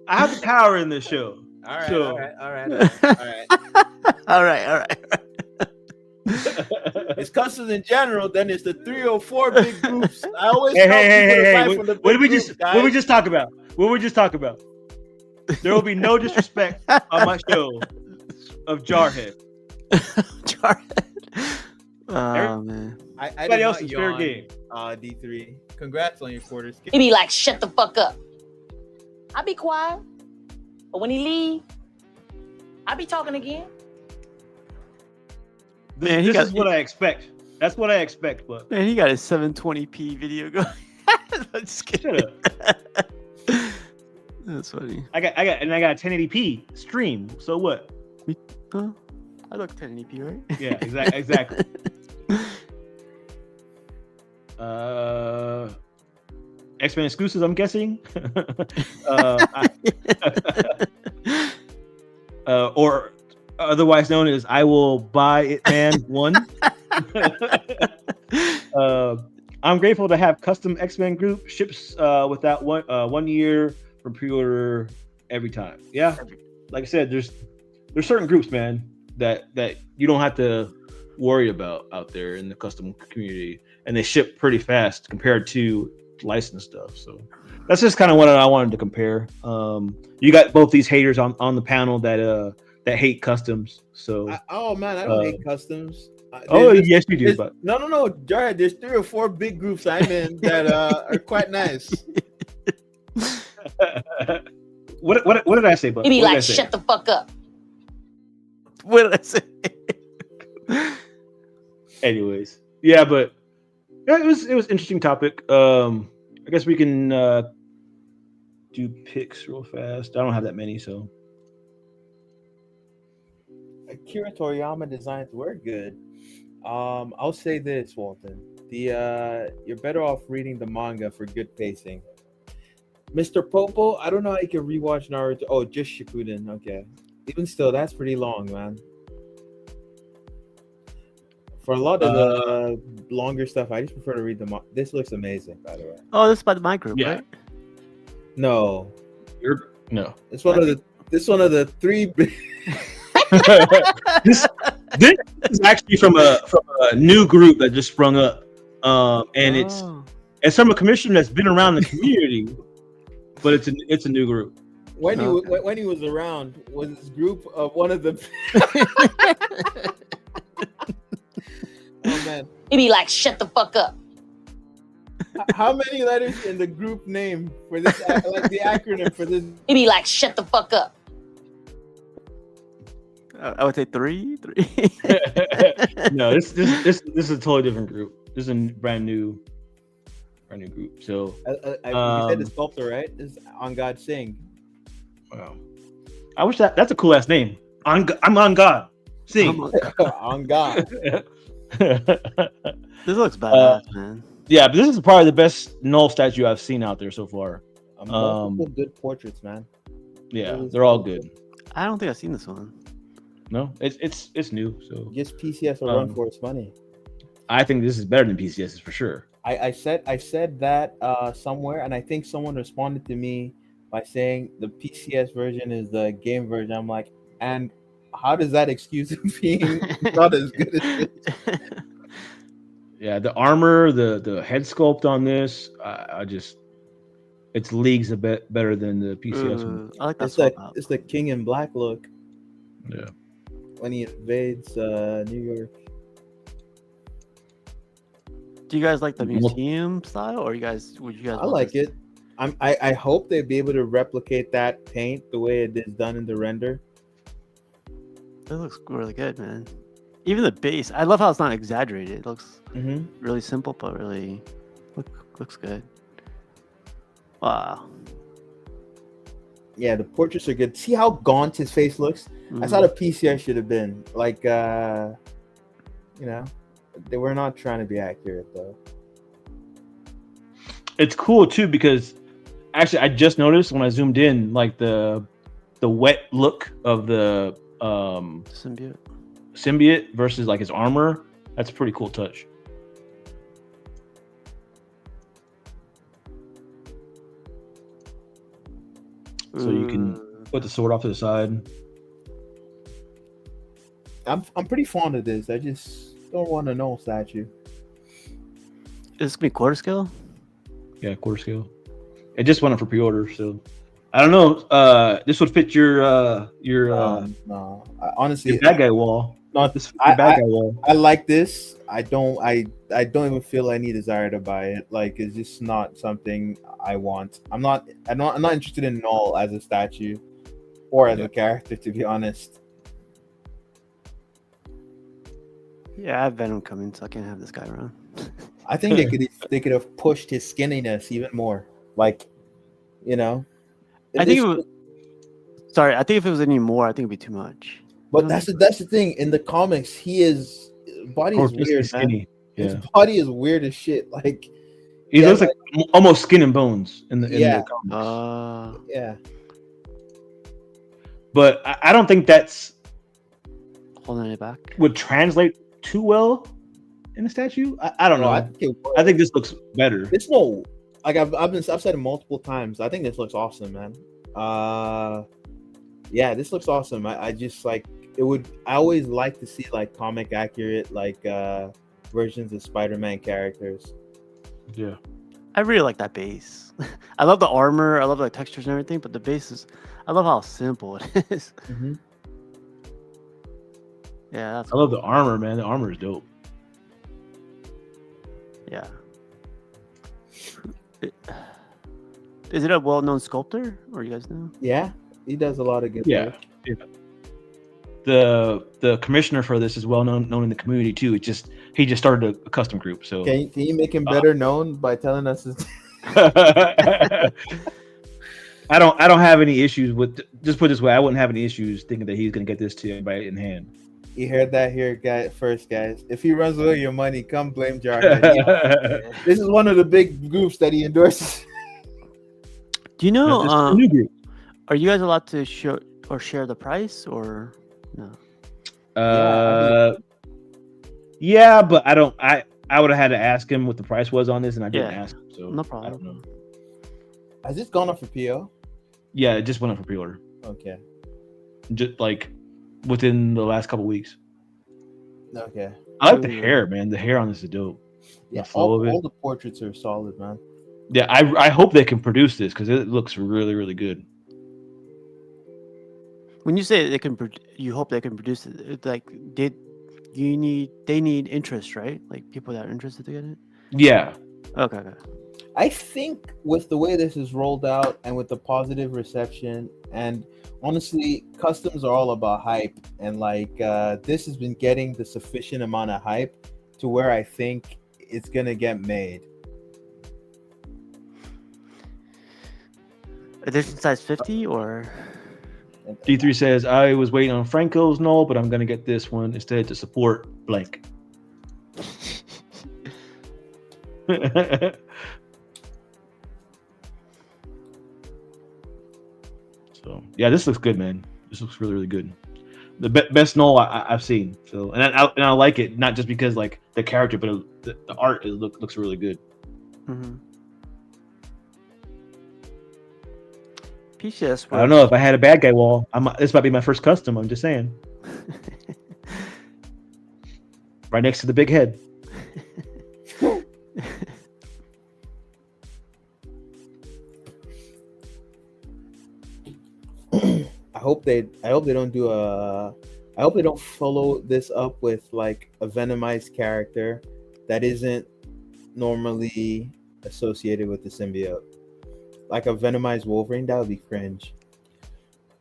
I have the power in this show. All right. all right. It's customs in general. Then it's the 3 or 4 big groups. I always hey. What did we just talk about? What we just talk about? There will be no disrespect on my show of Jarhead. Jarhead. Oh man. Everybody else is fair game. D3. Congrats on your quarters. He be like, shut the fuck up. I be quiet. But when he leave, I be talking again. Man, this is what I expect. That's what I expect, but man, he got his 720p video going. Just kidding. Shut up. That's funny. I got a 1080p stream. So what? I look 1080p, right? Yeah, exactly. X-Men exclusives, I'm guessing. Or otherwise known as I Will Buy It Man 1. I'm grateful to have custom X-Men group ships without 1 year from pre-order every time. Yeah, like I said, there's certain groups, man, that you don't have to worry about out there in the custom community, and they ship pretty fast compared to licensed stuff. So that's just kind of what I wanted to compare. You got both these haters on the panel that hate customs. So I don't hate customs. Yes, you do. But no, Jared. There's 3 or 4 big groups I'm in that are quite nice. What did I say? But He be like, shut the fuck up. What did I say? Anyways, yeah, but yeah, it was interesting topic. I guess we can do picks real fast. I don't have that many, so. Akira Toriyama designs were good. I'll say this, Walton. You're better off reading the manga for good pacing. Mr. Popo, I don't know how you can rewatch Naruto. Oh, just Shippuden. Okay. Even still, that's pretty long, man. For a lot of the longer stuff, I just prefer to read the manga. This looks amazing, by the way. Oh, this is by my group, Yeah. right? No. No. It's one of the This one of the three. this is actually from a new group that just sprung up, and it's from a commissioner that's been around the community, but it's a new group. When he was around, was this group of one of the. Oh man! He be like, "Shut the fuck up." How many letters in the group name for this? Like the acronym for this? He be like, "Shut the fuck up." I would say three. No, this is a totally different group. This is a brand new group. So you said the sculptor, right? This is On God Sing. Wow. I wish that's a cool ass name. I'm On God Sing. On God. This looks badass, man. Yeah, but this is probably the best Null statue I've seen out there so far. Good portraits, man. Yeah, they're all good. I don't think I've seen this one. No, it's new. So gives PCS a run for its money. I think this is better than PCS's for sure. I said that somewhere, and I think someone responded to me by saying the PCS version is the game version. I'm like, and how does that excuse it being not as good as it? Yeah, the armor, the head sculpt on this, it's leagues a bit better than the PCS one. I like that. It's the King in Black look. Yeah. When he invades New York. Do you guys like the museum style, or would you guys? I like it. I hope they'll be able to replicate that paint the way it is done in the render. It looks really good, man. Even the base, I love how it's not exaggerated. It looks really simple, but really looks good. Wow. Yeah, the portraits are good. See how gaunt his face looks? That's how the PCR should have been. Like, they were not trying to be accurate, though. It's cool, too, because actually I just noticed when I zoomed in, like the wet look of the symbiote versus like his armor. That's a pretty cool touch. So you can put the sword off to the side. I'm pretty fond of this. I just don't want a Null statue. Is this gonna be quarter scale? Yeah, quarter scale. It just went up for pre-order, so I don't know. This would fit your no. Honestly, your bad guy wall. No, this bad guy wall. I like this. I don't even feel any desire to buy it. Like, it's just not something I want. I'm not interested in Null as a statue or as a character, to be honest. Yeah, I have Venom coming, so I can't have this guy around. I think they could have pushed his skinniness even more. Like, I think if it was any more, I think it'd be too much. But that's the thing. In the comics, his body is weird, man. Yeah. His body is weird as shit. Like, he looks like almost skin and bones in the comics. Yeah. But I don't think that's holding it back would translate too well in the statue. I don't know. I think this looks better. It's no, like I've said it multiple times. I think this looks awesome, man. Yeah, this looks awesome. I just like it would. I always like to see like comic accurate like versions of Spider-Man characters. Yeah, I really like that base. I love the armor. I love the textures and everything, but the base is. I love how simple it is. Mm-hmm. Yeah, I love the armor, man. The armor is dope. Yeah. Is it a well-known sculptor, or you guys know? Yeah, he does a lot of good work. Yeah. The commissioner for this is well known in the community too. He just started a custom group. So can you make him better known by telling us his I don't have any issues with, just put it this way, I wouldn't have any issues thinking that he's gonna get this to everybody in hand. You heard that here, guys. If he runs away with your money, come blame Jarhead. This is one of the big groups that he endorses. Do you know? A new group. Are you guys allowed to show or share the price or no? Yeah, but I don't. I would have had to ask him what the price was on this, and I didn't ask him. So no problem. I don't know. Has this gone up for PO? Yeah, it just went up for pre-order. Okay. just like within the last couple weeks. Okay. I like the hair, man. The hair on this is dope. Yeah, flow of it. all the portraits are solid, man. Yeah, I hope they can produce this because it looks really, really good. When you say they can, you hope they can produce it. It's like, they need interest, right? Like people that are interested to get it. Yeah, Okay. I think with the way this is rolled out and with the positive reception, and honestly, customs are all about hype, and like this has been getting the sufficient amount of hype to where I think it's gonna get made. Edition size 50 or D3 says I was waiting on Franco's null, but I'm gonna get this one instead to support blank. So yeah, this looks good, man. This looks really, really good. The best null I've seen. So and I like it not just because like the character, but the art looks really good. mm-hmm. PCS. I don't know if I had a bad guy wall. This might be my first custom. I'm just saying. Right next to the big head. I hope they don't follow this up with like a Venomized character that isn't normally associated with the symbiote. Like a Venomized Wolverine, that would be cringe.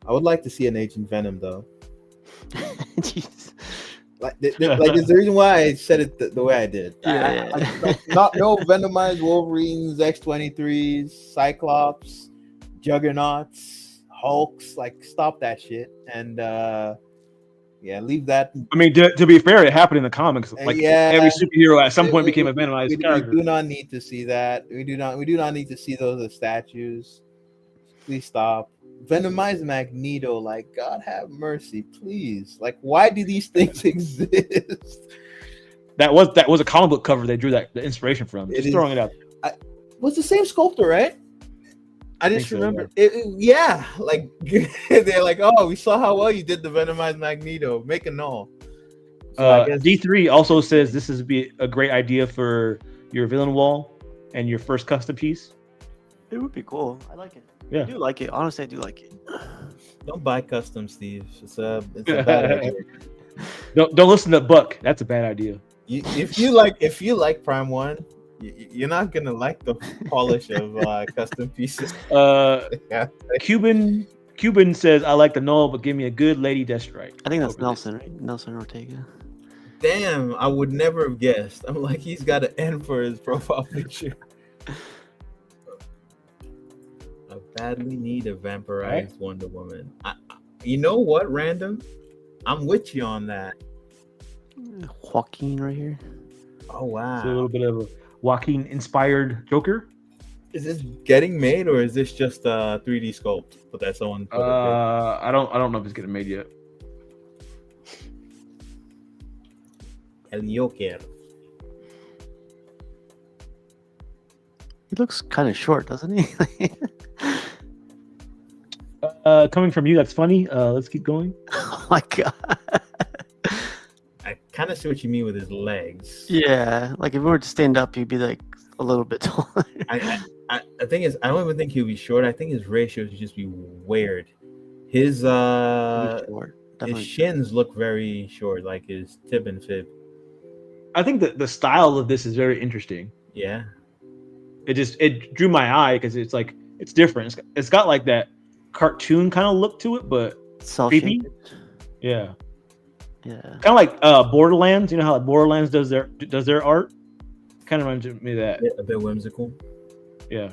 I would like to see an Agent Venom though. Jeez. Like there's the reason why I said it the way I did. Yeah. No Venomized Wolverines, X-23s, Cyclops, Juggernauts, Hulks. Like stop that shit and leave that. I mean, to be fair, it happened in the comics. Like every superhero at some point became a Venomized character. We do not need to see that. We do not need to see those as statues. Please stop. Venomized Magneto, like God have mercy, please. Like, why do these things exist? That was a comic book cover they drew the inspiration from. Just throwing it out. Was the same sculptor, right? I just remember. So, yeah, like they're like, oh, we saw how well you did the Venomized Magneto. Make a null. So D3 also says this is be a great idea for your villain wall and your first custom piece. It would be cool. I like it. Yeah. I do like it. Honestly, I do like it. Don't buy custom, Steve. It's a bad idea. Don't listen to Buck. That's a bad idea. If you like Prime 1, you're not gonna like the polish of custom pieces. Cuban says I like the null, but give me a good Lady Deathstrike. I think that's Nelson, right? Nelson Ortega. Damn, I would never have guessed. I'm like, he's got an N for his profile picture. I badly need a vampirized Wonder Woman. You know what, Random? I'm with you on that. Joaquin right here. Oh wow! So a little bit of a Joaquin-inspired Joker. Is this getting made or is this just a 3D sculpt? But that's someone. I don't know if it's getting made yet. El Joker. He looks kind of short, doesn't he? Coming from you, that's funny. Let's keep going. Oh my god. I kind of see what you mean with his legs. Yeah, like if we were to stand up, he'd be like a little bit taller. The thing is, I don't even think he'll be short. I think his ratios would just be weird. His shins look very short, like his tib and fib. I think that the style of this is very interesting. Yeah. It drew my eye because it's like it's different. It's got like that cartoon kind of look to it, but creepy. Yeah. Yeah. Kind of like Borderlands. You know how like Borderlands does their art? Kind of reminds me of that. Yeah, a bit whimsical. Yeah.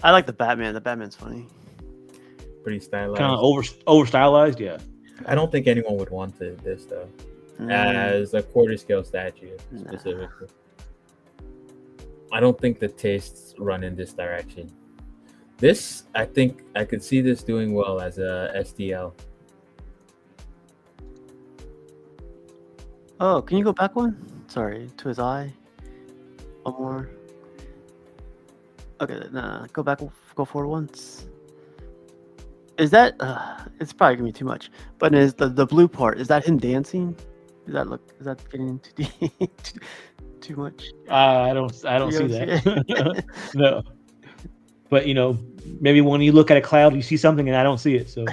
I like the Batman. The Batman's funny. Pretty stylized. Kind of over stylized. Yeah. I don't think anyone would want this though, as a quarter scale statue specifically. I don't think the tastes run in this direction. This, I think I could see this doing well as a STL. Oh, can you go back one? Sorry, to his eye. One more. Okay, nah, go back, go forward once. Is that? It's probably gonna be too much. But is the blue part? Is that him dancing? Is that getting too deep, too much? I don't You see don't see that. No. But maybe when you look at a cloud, you see something, and I don't see it. So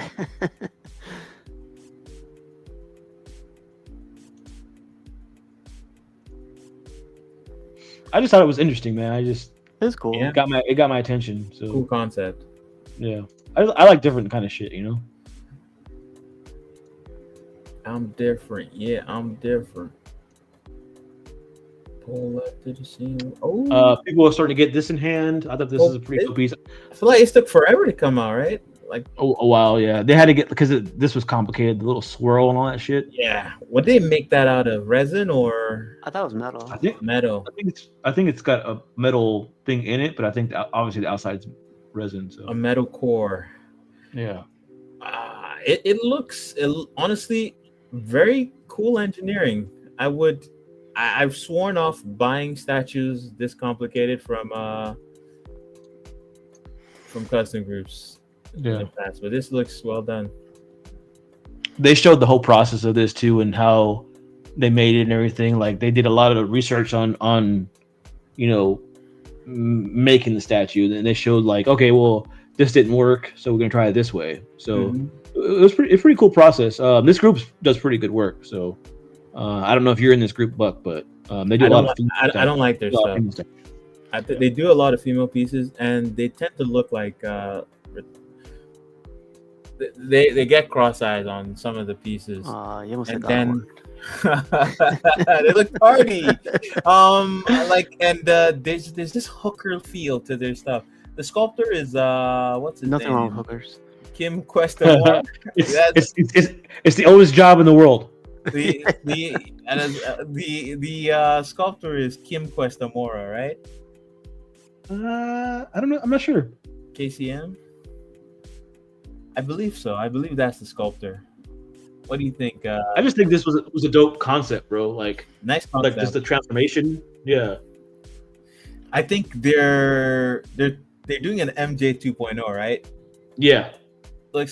I just thought it was interesting, man. It's cool. Yeah. It got my attention. So Cool concept. yeah, I like different kind of shit. I'm different. Yeah, I'm different. Pull up to the scene. Oh, People are starting to get this in hand. I thought this is a pretty cool piece. I feel like it took forever to come out, right? Like, A while, yeah. They had to get because this was complicated. The little swirl and all that shit. yeah. Would they make that out of resin or I thought it was metal. I think metal? I think it's got a metal thing in it, but I think obviously the outside's resin. So A metal core. yeah. It looks honestly very cool engineering. I've sworn off buying statues this complicated from custom groups in Yeah. the past, but this looks well done. They showed the whole process of this too and how they made it and everything. Like they did a lot of research on making the statue, and they showed like, okay, well, this didn't work, so we're gonna try it this way. So Mhm. it was a pretty cool process. This group does pretty good work. So I don't know if you're in this group, Buck, but they do I a lot don't, of female I stuff. don't like their A lot of stuff. female stuff. They do a lot of female pieces, and they tend to look like they get cross eyes on some of the pieces, You almost and said that then word. they look party. There's this hooker feel to their stuff. The sculptor is what's his Nothing name? wrong with hookers. Kim Cuesta. It's the oldest job in the world. the sculptor is Kim Cuesta Mora, right? I don't know. I'm not sure. KCM. I believe so. I believe that's the sculptor. What do you think? I just think this was a dope concept, bro. Like Nice concept. just the transformation. Yeah. I think they're doing an MJ 2.0, right? Yeah. Like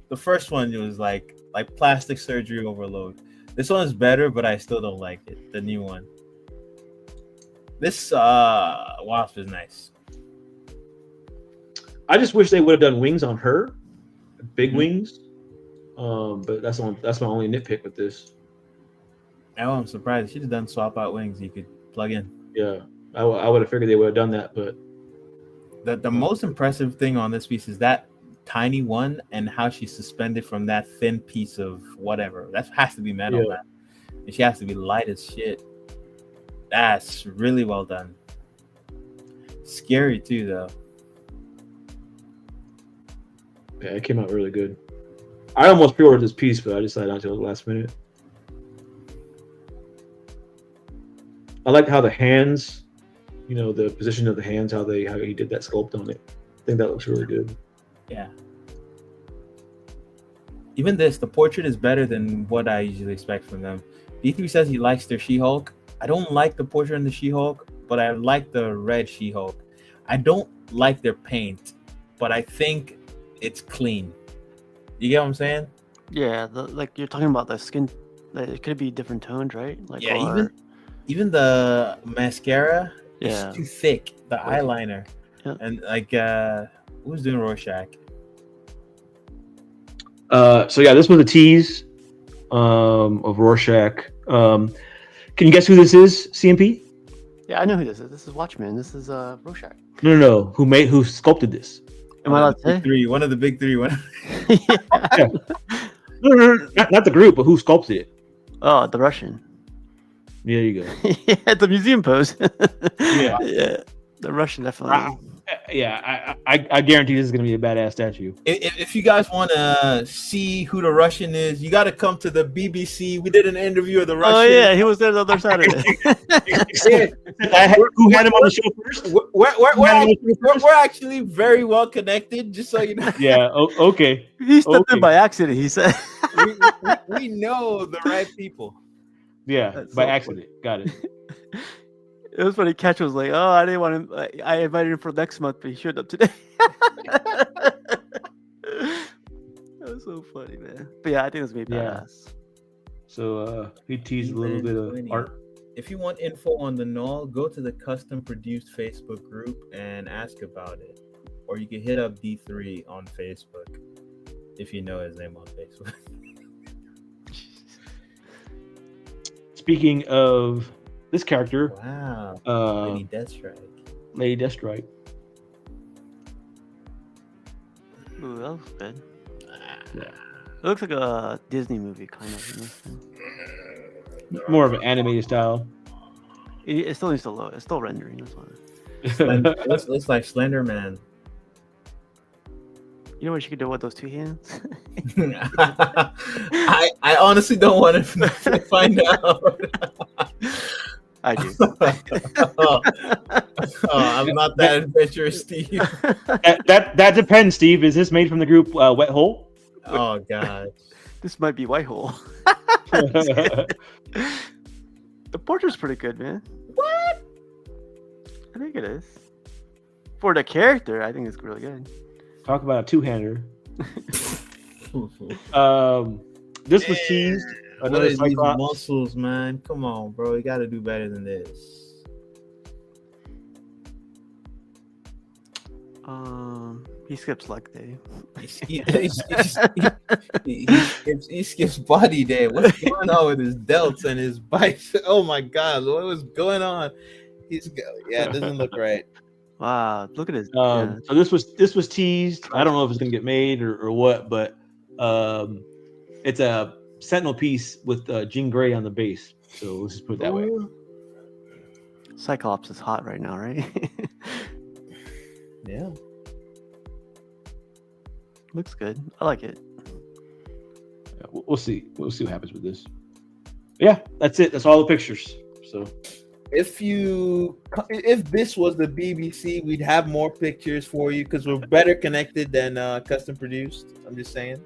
the first one was like plastic surgery overload. This one's better, but I still don't like it. The new one. This wasp is nice. I just wish they would have done wings on her, big Mhm. wings. But that's my only nitpick with this. Oh, I'm surprised. She'd have done swap out wings you could plug in. Yeah, I would have figured they would have done that, but The most impressive thing on this piece is that tiny one and how she's suspended from that thin piece of whatever. That has to be metal, Yeah. man. And she has to be light as shit. That's really well done. Scary too, though. yeah, it came out really good. I almost pre-ordered this piece, but I decided not to at the last minute. I like how the hands, the position of the hands, how he did that sculpt on it. I think that looks really good. Yeah. Even the portrait is better than what I usually expect from them. D3 says he likes their She-Hulk. I don't like the portrait in the She-Hulk, but I like the red She-Hulk. I don't like their paint, but I think it's clean. You get what I'm saying? Yeah, like you're talking about the skin. It could be different tones, right? Like Yeah, or- even the mascara Yeah. is too thick. The eyeliner. Yeah. And who's doing Rorschach? So yeah, this was a tease of Rorschach. Can you guess who this is? CMP? Yeah, I know who this is. This is Watchmen. This is Rorschach. No. Who sculpted this? Am I allowed to say? One of the big three. Yeah. No, not the group, but who sculpted it? Oh, the Russian. There you go. Yeah, the museum pose. Yeah. Yeah, the Russian definitely. Yeah, I guarantee this is gonna be a badass statue. If you guys want to see who the Russian is, you got to come to the BBC. We did an interview of the Russian. Oh yeah, he was there the other Saturday. Who had him on the show first? We're actually very well connected, just so you know. Yeah. Okay. He stepped Okay. in by accident. He said. we know the right people. Yeah. That's By so accident. Got it. It was funny. Catch was like, "Oh, I didn't want him. I invited him for next month, but he showed up today." so funny, man. But yeah, I think it's gonna be Yeah. badass. So he teased a little bit of 20. art. If you want info on the Null, go to the custom produced Facebook group and ask about it. Or you can hit up D3 on Facebook if you know his name on Facebook. Speaking of this character, Wow. Lady Deathstrike. Lady Deathstrike. Ooh, that looks good. Yeah. It looks like a Disney movie, kind of. More of an animated style. It still needs to load. It's still rendering. That's why. Looks like Slender Man. You know what you could do with those two hands? I honestly don't want to find out. I do. I'm not that adventurous, Steve. that depends, Steve. Is this made from the group Wet Hole? Oh God. This might be Whitehole. The portrait's pretty good, man. What? I think it is. For the character, I think it's really good. Talk about a two-hander. This was teased. What Another is these Cyclops. muscles, man? Come on, bro. You got to do better than this. He skips leg day. He skips body day. What's going on with his delts and his biceps? Oh my God, what was going on? It doesn't look right. Wow, look at his. So this was teased. I don't know if it's gonna get made or what, but it's a Sentinel piece with Jean Grey on the base. So let's just put it that way. Cyclops is hot right now, right? Yeah. Looks good. I like it. Yeah, we'll see. We'll see what happens with this. Yeah, that's it. That's all the pictures. So If this was the BBC, we'd have more pictures for you because we're better connected than custom produced. I'm just saying.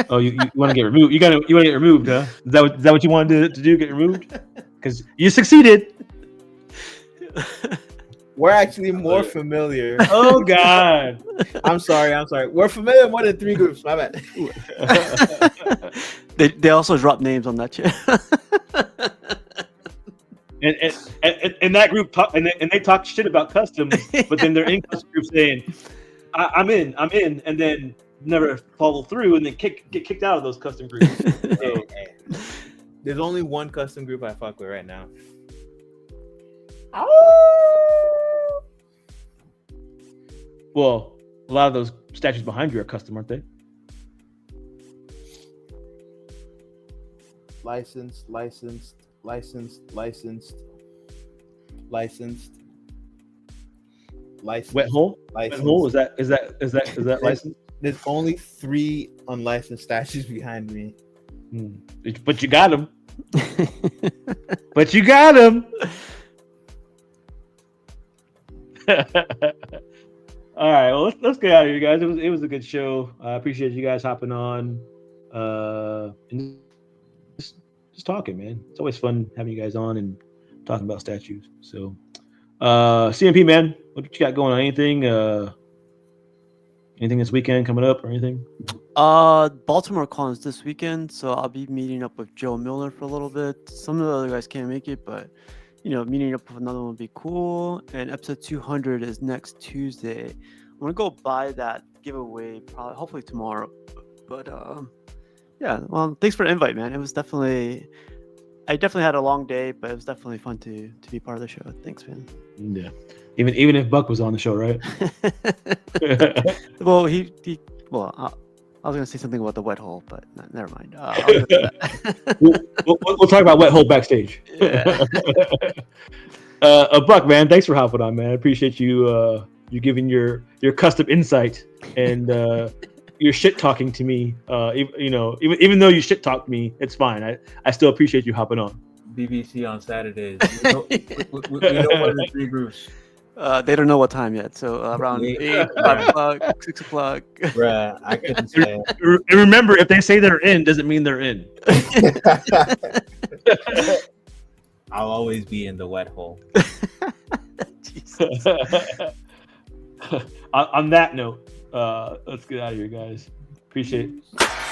oh, you want to get removed? You want to get removed, huh? Is that what you wanted to do? Get removed? Because you succeeded. We're actually more familiar. Oh God. I'm sorry. We're familiar more than 3 groups. My bad. They also drop names on that shit. and that group and they talk shit about customs, but then they're in custom group saying, I'm in, and then never follow through and then get kicked out of those custom groups. So, There's only one custom group I fuck with right now. well, a lot of those statues behind you are custom, aren't they? Licensed. Wet hole? Wet hole? Is that licensed? There's only 3 unlicensed statues behind me. But you got them. But you got them. All right, well let's get out of here, guys. It was a good show. I appreciate you guys hopping on, and just talking, man. It's always fun having you guys on and talking about statues. So, CMP, man, what you got going on? Anything this weekend coming up or anything? Baltimore Con's this weekend, so I'll be meeting up with Joe Milner for a little bit. Some of the other guys can't make it, but meeting up with another one would be cool. And episode 200 is next Tuesday. I'm gonna go buy that giveaway hopefully tomorrow. But yeah, well, thanks for the invite, man. I definitely had a long day, but it was definitely fun to be part of the show. Thanks, man. Yeah, even if Buck was on the show, right? Well, I was gonna say something about the wet hole, but never mind. We'll talk about wet hole backstage. Buck, man, thanks for hopping on, man. I appreciate you giving your custom insight and your shit talking to me. Even though you shit talked me, it's fine. I still appreciate you hopping on. BBC on Saturdays. We know what are the 3 groups. They don't know what time yet, so around 8, 5 o'clock, 6 o'clock. Bruh, I couldn't say it. And remember, if they say they're in, doesn't mean they're in. I'll always be in the wet hole. On that note, Let's get out of here, guys. Appreciate it.